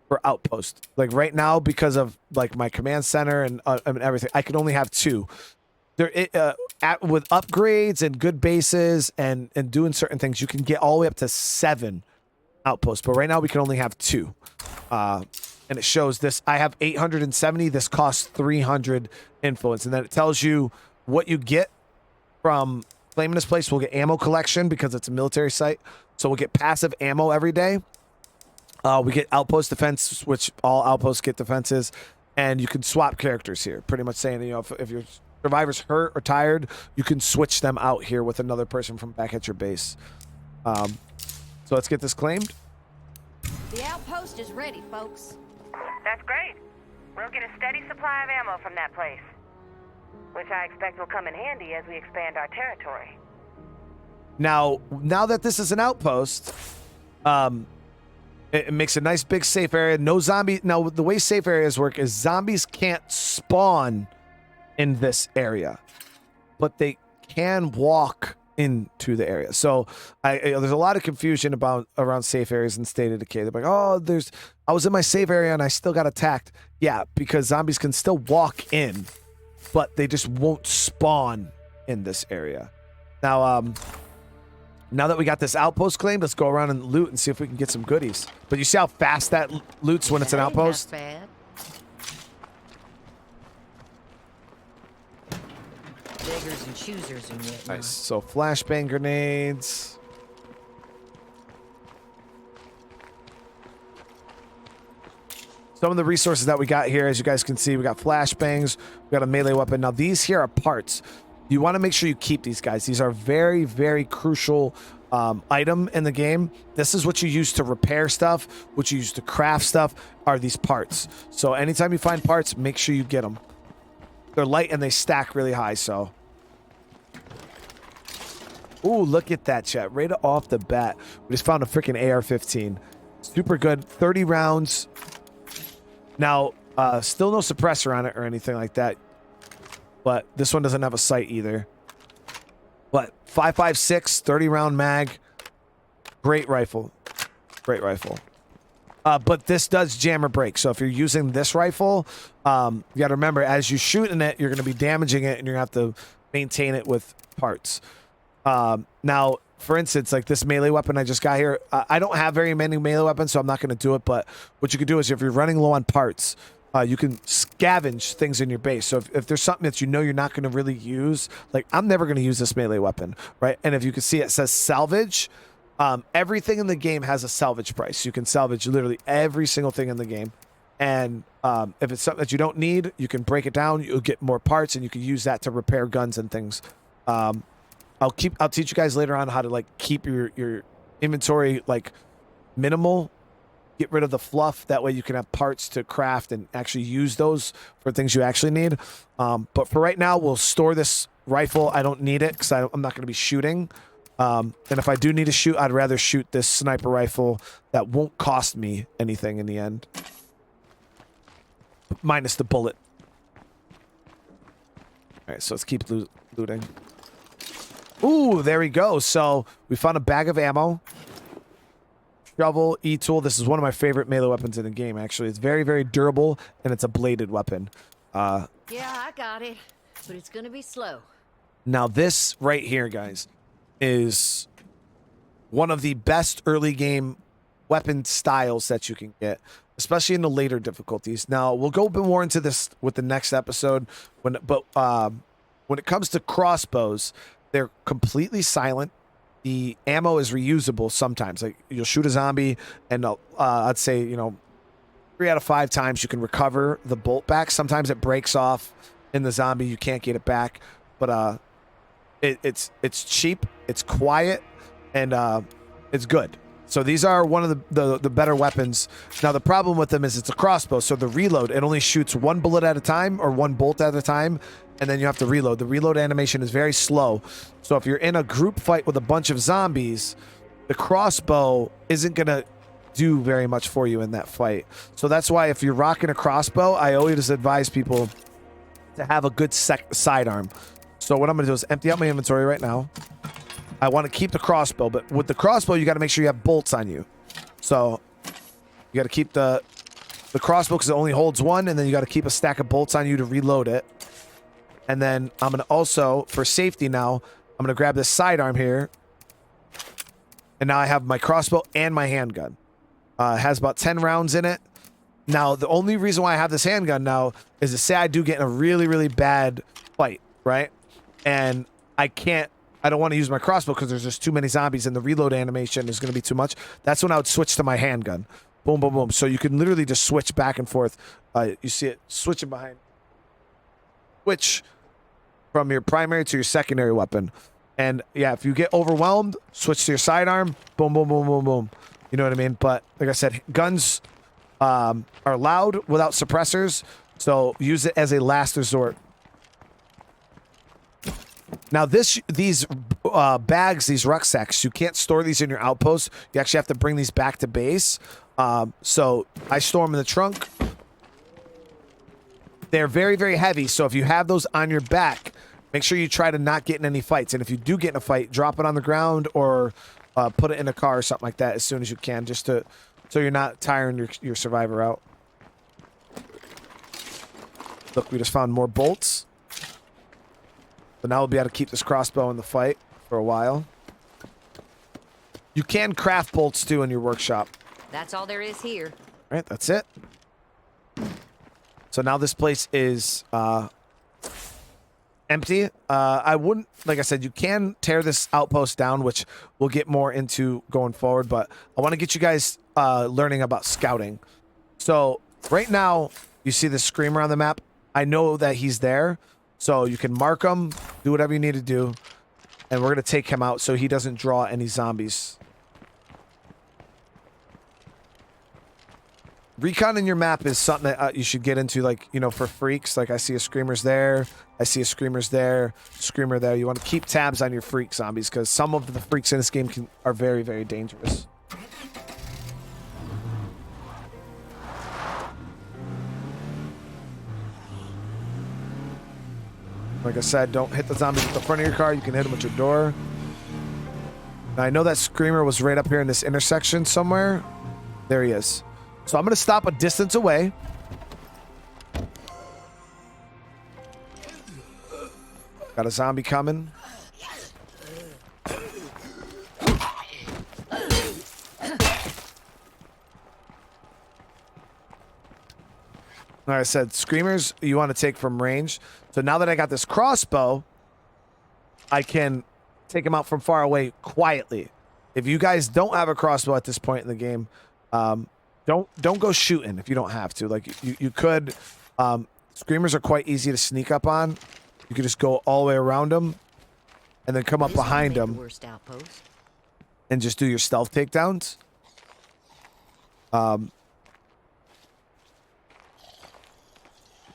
Speaker 1: for outpost. Like right now, because of like my command center and everything, I can only have 2. With upgrades and good bases and doing certain things, you can get all the way up to 7 outposts. But right now we can only have 2. And it shows this. I have 870. This costs 300 influence. And then it tells you what you get from claiming this place. We'll get ammo collection because it's a military site. So we'll get passive ammo every day. We get outpost defense, which all outposts get defenses. And you can swap characters here. Pretty much saying, you know, if you're survivor's hurt or tired, you can switch them out here with another person from back at your base. So let's get this claimed.
Speaker 4: The outpost is ready, folks.
Speaker 10: That's great. We'll get a steady supply of ammo from that place, which I expect will come in handy as we expand our territory.
Speaker 1: Now that this is an outpost, it makes a nice big safe area. No zombie. Now, the way safe areas work is zombies can't spawn in this area, but they can walk into the area. So there's a lot of confusion around safe areas in State of Decay. They're like, oh, I was in my safe area and I still got attacked. Yeah, because zombies can still walk in, but they just won't spawn in this area. Now that we got this outpost claimed, let's go around and loot and see if we can get some goodies. But you see how fast that loots when it's an outpost?
Speaker 9: Not bad. Beggars and choosers and whatnot.
Speaker 1: Nice. So flashbang grenades. Some of the resources that we got here, as you guys can see, we got flashbangs, we got a melee weapon. Now these here are parts. You want to make sure you keep these guys. These are very, very crucial item in the game. This is what you use to repair stuff, what you use to craft stuff, are these parts. So anytime you find parts, make sure you get them. They're light and they stack really high, so. Ooh, look at that, chat. Right off the bat, we just found a freaking AR-15. Super good. 30 rounds. Now, still no suppressor on it or anything like that. But this one doesn't have a sight either. But 5.56, 30-round mag. Great rifle. Great rifle. But this does jam or break. So if you're using this rifle, you got to remember, as you're shooting it, you're going to be damaging it, and you're going to have to maintain it with parts. Now, for instance, like this melee weapon I just got here, I don't have very many melee weapons, so I'm not going to do it. But what you can do is if you're running low on parts, you can scavenge things in your base. So if there's something that you know you're not going to really use, like I'm never going to use this melee weapon, right? And if you can see it says salvage, everything in the game has a salvage price. You can salvage literally every single thing in the game. And if it's something that you don't need, you can break it down, you'll get more parts, and you can use that to repair guns and things. I'll teach you guys later on how to like keep your inventory like minimal. Get rid of the fluff. That way you can have parts to craft and actually use those for things you actually need. But for right now, we'll store this rifle. I don't need it because I'm not going to be shooting. And if I do need to shoot, I'd rather shoot this sniper rifle that won't cost me anything in the end. Minus the bullet. All right, so let's keep looting. Ooh, there we go. So we found a bag of ammo. Shovel, E-tool. This is one of my favorite melee weapons in the game, actually. It's very, very durable, and it's a bladed weapon.
Speaker 9: Yeah, I got it, but it's gonna be slow.
Speaker 1: Now, this right here, guys, is one of the best early game weapon styles that you can get, especially in the later difficulties. Now, we'll go a bit more into this with the next episode. When it comes to crossbows, they're completely silent. The ammo is reusable sometimes. Like you'll shoot a zombie, and I'd say 3 out of 5 times you can recover the bolt back. Sometimes it breaks off in the zombie, you can't get it back. But it's cheap, it's quiet, and it's good. So these are one of the better weapons. Now the problem with them is it's a crossbow, so the reload, it only shoots 1 bullet at a time or 1 bolt at a time, and then you have to reload. The reload animation is very slow. So if you're in a group fight with a bunch of zombies, the crossbow isn't going to do very much for you in that fight. So that's why if you're rocking a crossbow, I always advise people to have a good sidearm. So what I'm going to do is empty out my inventory right now. I want to keep the crossbow, but with the crossbow, you got to make sure you have bolts on you. So you got to keep the crossbow because it only holds 1, and then you got to keep a stack of bolts on you to reload it. And then I'm going to also, for safety now, I'm going to grab this sidearm here. And now I have my crossbow and my handgun. It has about 10 rounds in it. Now, the only reason why I have this handgun now is to say I do get in a really, really bad fight, right? And I don't want to use my crossbow because there's just too many zombies and the reload animation is going to be too much. That's when I would switch to my handgun. Boom, boom, boom. So you can literally just switch back and forth. You see it switching behind. Switch from your primary to your secondary weapon. And yeah, if you get overwhelmed, switch to your sidearm. Boom, boom, boom, boom, boom. You know what I mean? But like I said, guns are loud without suppressors. So use it as a last resort. Now these bags, these rucksacks, you can't store these in your outpost. You actually have to bring these back to base. So I store them in the trunk. They're very, very heavy. So if you have those on your back, make sure you try to not get in any fights. And if you do get in a fight, drop it on the ground or put it in a car or something like that as soon as you can, just so you're not tiring your survivor out. Look, we just found more bolts. So now we'll be able to keep this crossbow in the fight for a while. You can craft bolts too in your workshop.
Speaker 9: That's all there is here.
Speaker 1: All right, that's it. So now this place is empty. I wouldn't, like I said, you can tear this outpost down, which we'll get more into going forward, but I want to get you guys learning about scouting. So right now, you see the screamer on the map. I know that he's there, so you can mark him, do whatever you need to do. and we're going to take him out so he doesn't draw any zombies. Recon in your map is something that you should get into, like, you know, for freaks. Like, I see a screamer's there. I see a screamer's there. Screamer there. You want to keep tabs on your freak zombies because some of the freaks in this game are very, very dangerous. Like I said, don't hit the zombies at the front of your car. You can hit them at your door. Now, I know that screamer was right up here in this intersection somewhere. There he is. So I'm going to stop a distance away. Got a zombie coming. Like I said, screamers you want to take from range. So now that I got this crossbow, I can take them out from far away quietly. If you guys don't have a crossbow at this point in the game, don't go shooting if you don't have to. Like you could. Screamers are quite easy to sneak up on. You could just go all the way around them, and then come up behind them, and just do your stealth takedowns. Let's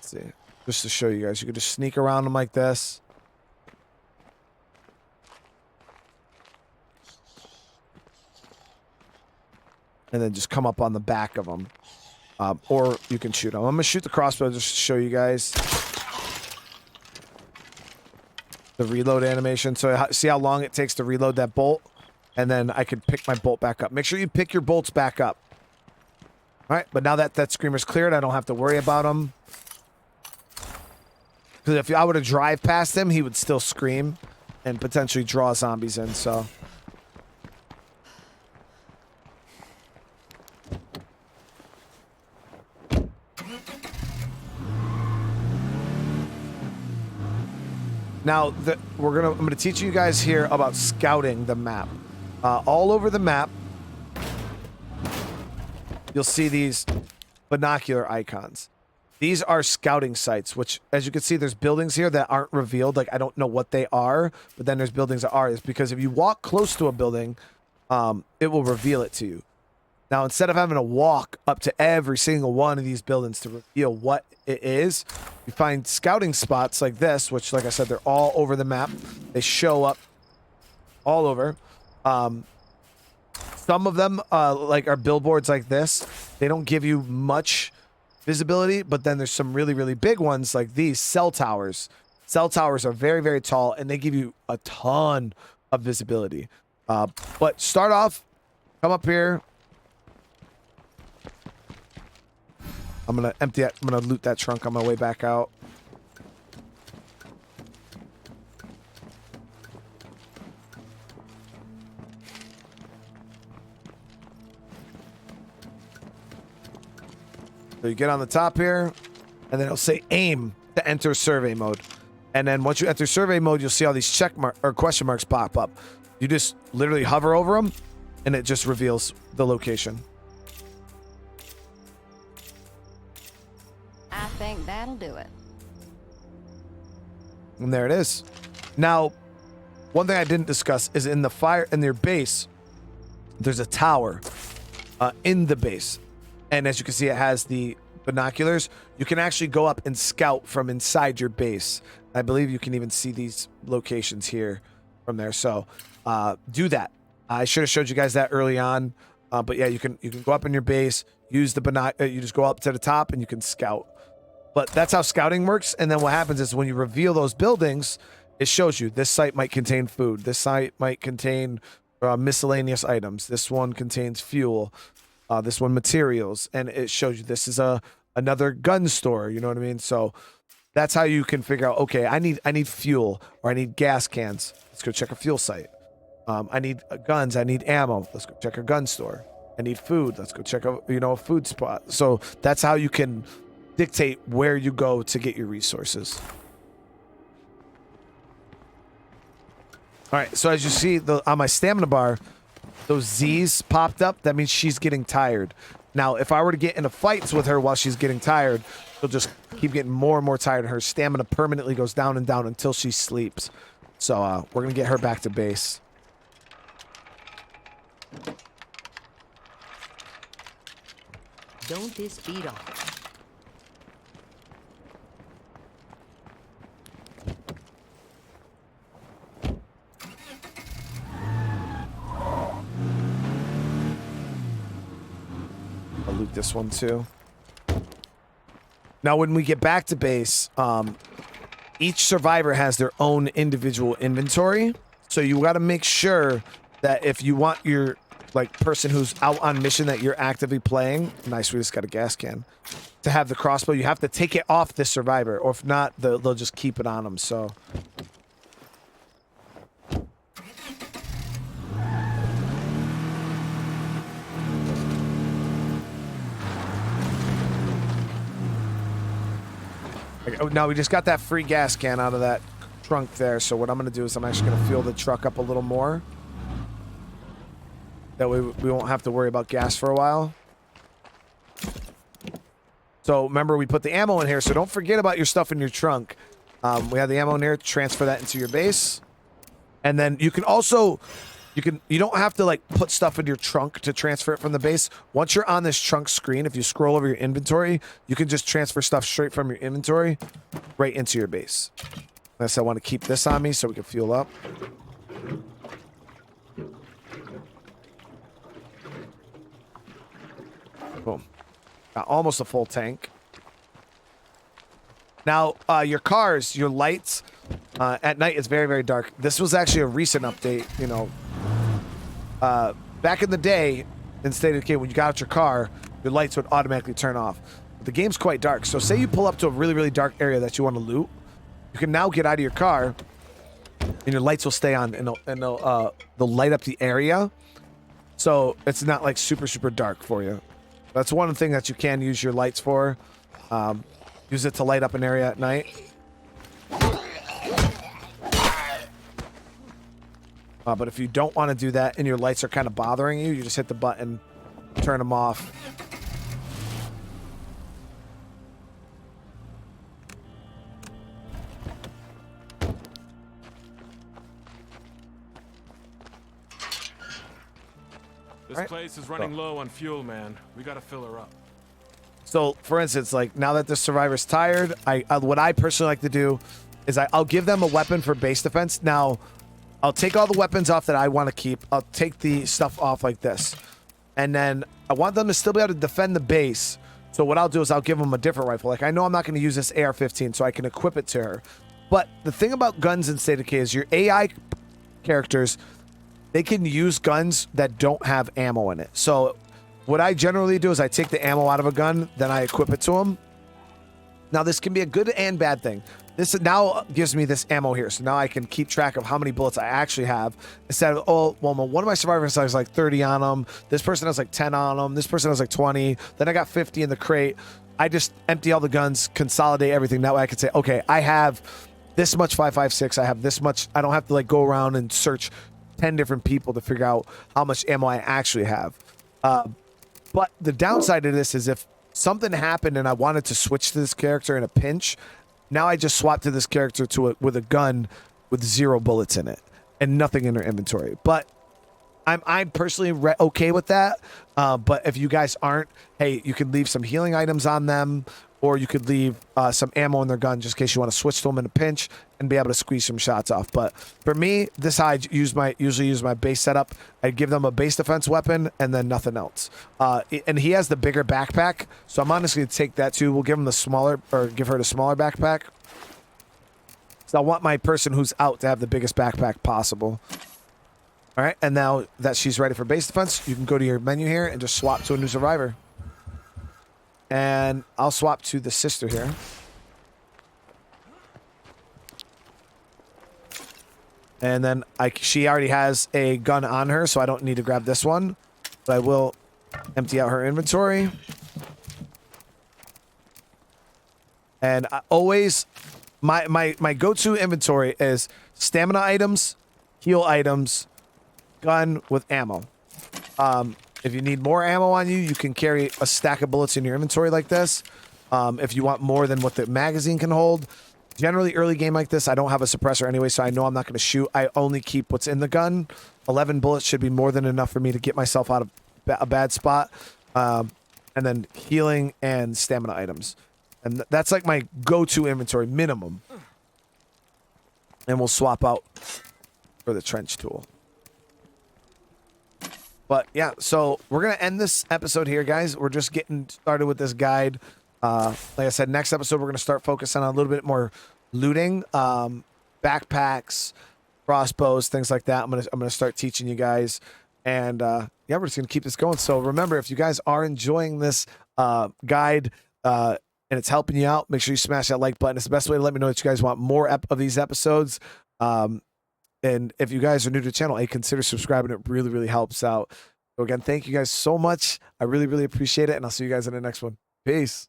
Speaker 1: see. Just to show you guys, you could just sneak around them like this. And then just come up on the back of them. Or you can shoot them. I'm going to shoot the crossbow just to show you guys the reload animation. So see how long it takes to reload that bolt? And then I can pick my bolt back up. Make sure you pick your bolts back up. All right, but now that screamer's cleared, I don't have to worry about them. Because if I were to drive past him, he would still scream and potentially draw zombies in, so... Now, I'm gonna teach you guys here about scouting the map. All over the map, you'll see these binocular icons. These are scouting sites, which, as you can see, there's buildings here that aren't revealed. Like, I don't know what they are, but then there's buildings that are. It's because if you walk close to a building, it will reveal it to you. Now, instead of having to walk up to every single one of these buildings to reveal what it is, you find scouting spots like this, which, like I said, they're all over the map. They show up all over. Some of them, like, are billboards like this. They don't give you much visibility, but then there's some really, really big ones like these cell towers. Cell towers are very, very tall, and they give you a ton of visibility. But start off, come up here. I'm gonna empty it. I'm gonna loot that trunk on my way back out. So you get on the top here, and then it'll say aim to enter survey mode. And then once you enter survey mode, you'll see all these check mark or question marks pop up. You just literally hover over them, and it just reveals the location.
Speaker 4: I think that'll do it.
Speaker 1: And there it is. Now, one thing I didn't discuss is in their base, there's a tower in the base. And as you can see, it has the binoculars. You can actually go up and scout from inside your base. I believe you can even see these locations here from there. So do that. I should have showed you guys that early on. But yeah, you can go up in your base, use the binocular. You just go up to the top and you can scout. But that's how scouting works. And then what happens is when you reveal those buildings, it shows you this site might contain food. This site might contain miscellaneous items. This one contains fuel. This one materials, and it shows you this is another gun store. You know what I mean? So that's how you can figure out. Okay, I need fuel, or I need gas cans. Let's go check a fuel site. I need guns. I need ammo. Let's go check a gun store. I need food. Let's go check a food spot. So that's how you can dictate where you go to get your resources. All right. So as you see on my stamina bar, those Z's popped up. That means she's getting tired. Now, if I were to get into fights with her while she's getting tired, she'll just keep getting more and more tired. Her stamina permanently goes down and down until she sleeps. So we're gonna get her back to base.
Speaker 9: Don't this beat off?
Speaker 1: I'll loot this one too. Now, when we get back to base, each survivor has their own individual inventory. So you got to make sure that if you want your person who's out on mission that you're actively playing, nice, we just got a gas can, to have the crossbow, you have to take it off this survivor, or if not, they'll just keep it on them. So. Now we just got that free gas can out of that trunk there, so what I'm going to do is I'm actually going to fill the truck up a little more. That way we won't have to worry about gas for a while. So remember, we put the ammo in here, so don't forget about your stuff in your trunk. We have the ammo in here, transfer that into your base. And then you can also, you don't have to put stuff in your trunk to transfer it from the base. Once you're on this trunk screen, if you scroll over your inventory, you can just transfer stuff straight from your inventory right into your base. Unless I want to keep this on me so we can fuel up. Boom. Got almost a full tank. Now, your cars, your lights, at night it's very, very dark. This was actually a recent update, you know. Back in the day, in State of Decay, when you got out your car, your lights would automatically turn off. The game's quite dark, so say you pull up to a really, really dark area that you want to loot, you can now get out of your car, and your lights will stay on, and they'll light up the area, so it's not super, super dark for you. That's one thing that you can use your lights for. Use it to light up an area at night. But if you don't want to do that and your lights are kind of bothering you, you just hit the button, turn them off.
Speaker 8: This place is running low on fuel, man. We gotta fill her up.
Speaker 1: So, for instance, now that the survivor's tired, what I personally like to do is I'll give them a weapon for base defense. Now, I'll take all the weapons off that I want to keep. I'll take the stuff off like this. And then I want them to still be able to defend the base. So what I'll do is I'll give them a different rifle. I know I'm not going to use this AR-15, so I can equip it to her. But the thing about guns in State of Decay is your AI characters, they can use guns that don't have ammo in it. So what I generally do is I take the ammo out of a gun, then I equip it to them. Now, this can be a good and bad thing. This now gives me this ammo here, so now I can keep track of how many bullets I actually have. Instead of, oh, well, one of my survivors has 30 on them. This person has 10 on them. This person has 20. Then I got 50 in the crate. I just empty all the guns, consolidate everything. That way I can say, okay, I have this much 5.56. I have this much. I don't have to go around and search 10 different people to figure out how much ammo I actually have. But the downside of this is if something happened and I wanted to switch to this character in a pinch, now I just swap to this character with a gun with 0 bullets in it and nothing in their inventory. But I'm personally okay with that. But if you guys aren't, hey, you could leave some healing items on them, or you could leave some ammo in their gun just in case you want to switch to them in a pinch and be able to squeeze some shots off. But for me, this is how I usually use my base setup. I give them a base defense weapon and then nothing else. And he has the bigger backpack, so I'm honestly going to take that too. We'll give him the smaller, or give her the smaller backpack. So I want my person who's out to have the biggest backpack possible. All right, and now that she's ready for base defense, you can go to your menu here and just swap to a new survivor. And I'll swap to the sister here. And then she already has a gun on her, so I don't need to grab this one. But I will empty out her inventory. And I always, my go-to inventory is stamina items, heal items, gun with ammo. If you need more ammo on you, you can carry a stack of bullets in your inventory like this. If you want more than what the magazine can hold, Generally, early game like this, I don't have a suppressor anyway, so I know I'm not going to shoot. I only keep what's in the gun. 11 bullets should be more than enough for me to get myself out of a bad spot. And then healing and stamina items. And that's like my go-to inventory, minimum. And we'll swap out for the trench tool. But yeah, so we're going to end this episode here, guys. We're just getting started with this guide. Like I said, next episode, we're going to start focusing on a little bit more looting, backpacks, crossbows, things like that. I'm gonna start teaching you guys. And yeah, we're just going to keep this going. So remember, if you guys are enjoying this guide and it's helping you out, make sure you smash that like button. It's the best way to let me know that you guys want more of these episodes. And if you guys are new to the channel, hey, consider subscribing. It really, really helps out. So again, thank you guys so much. I really, really appreciate it. And I'll see you guys in the next one. Peace.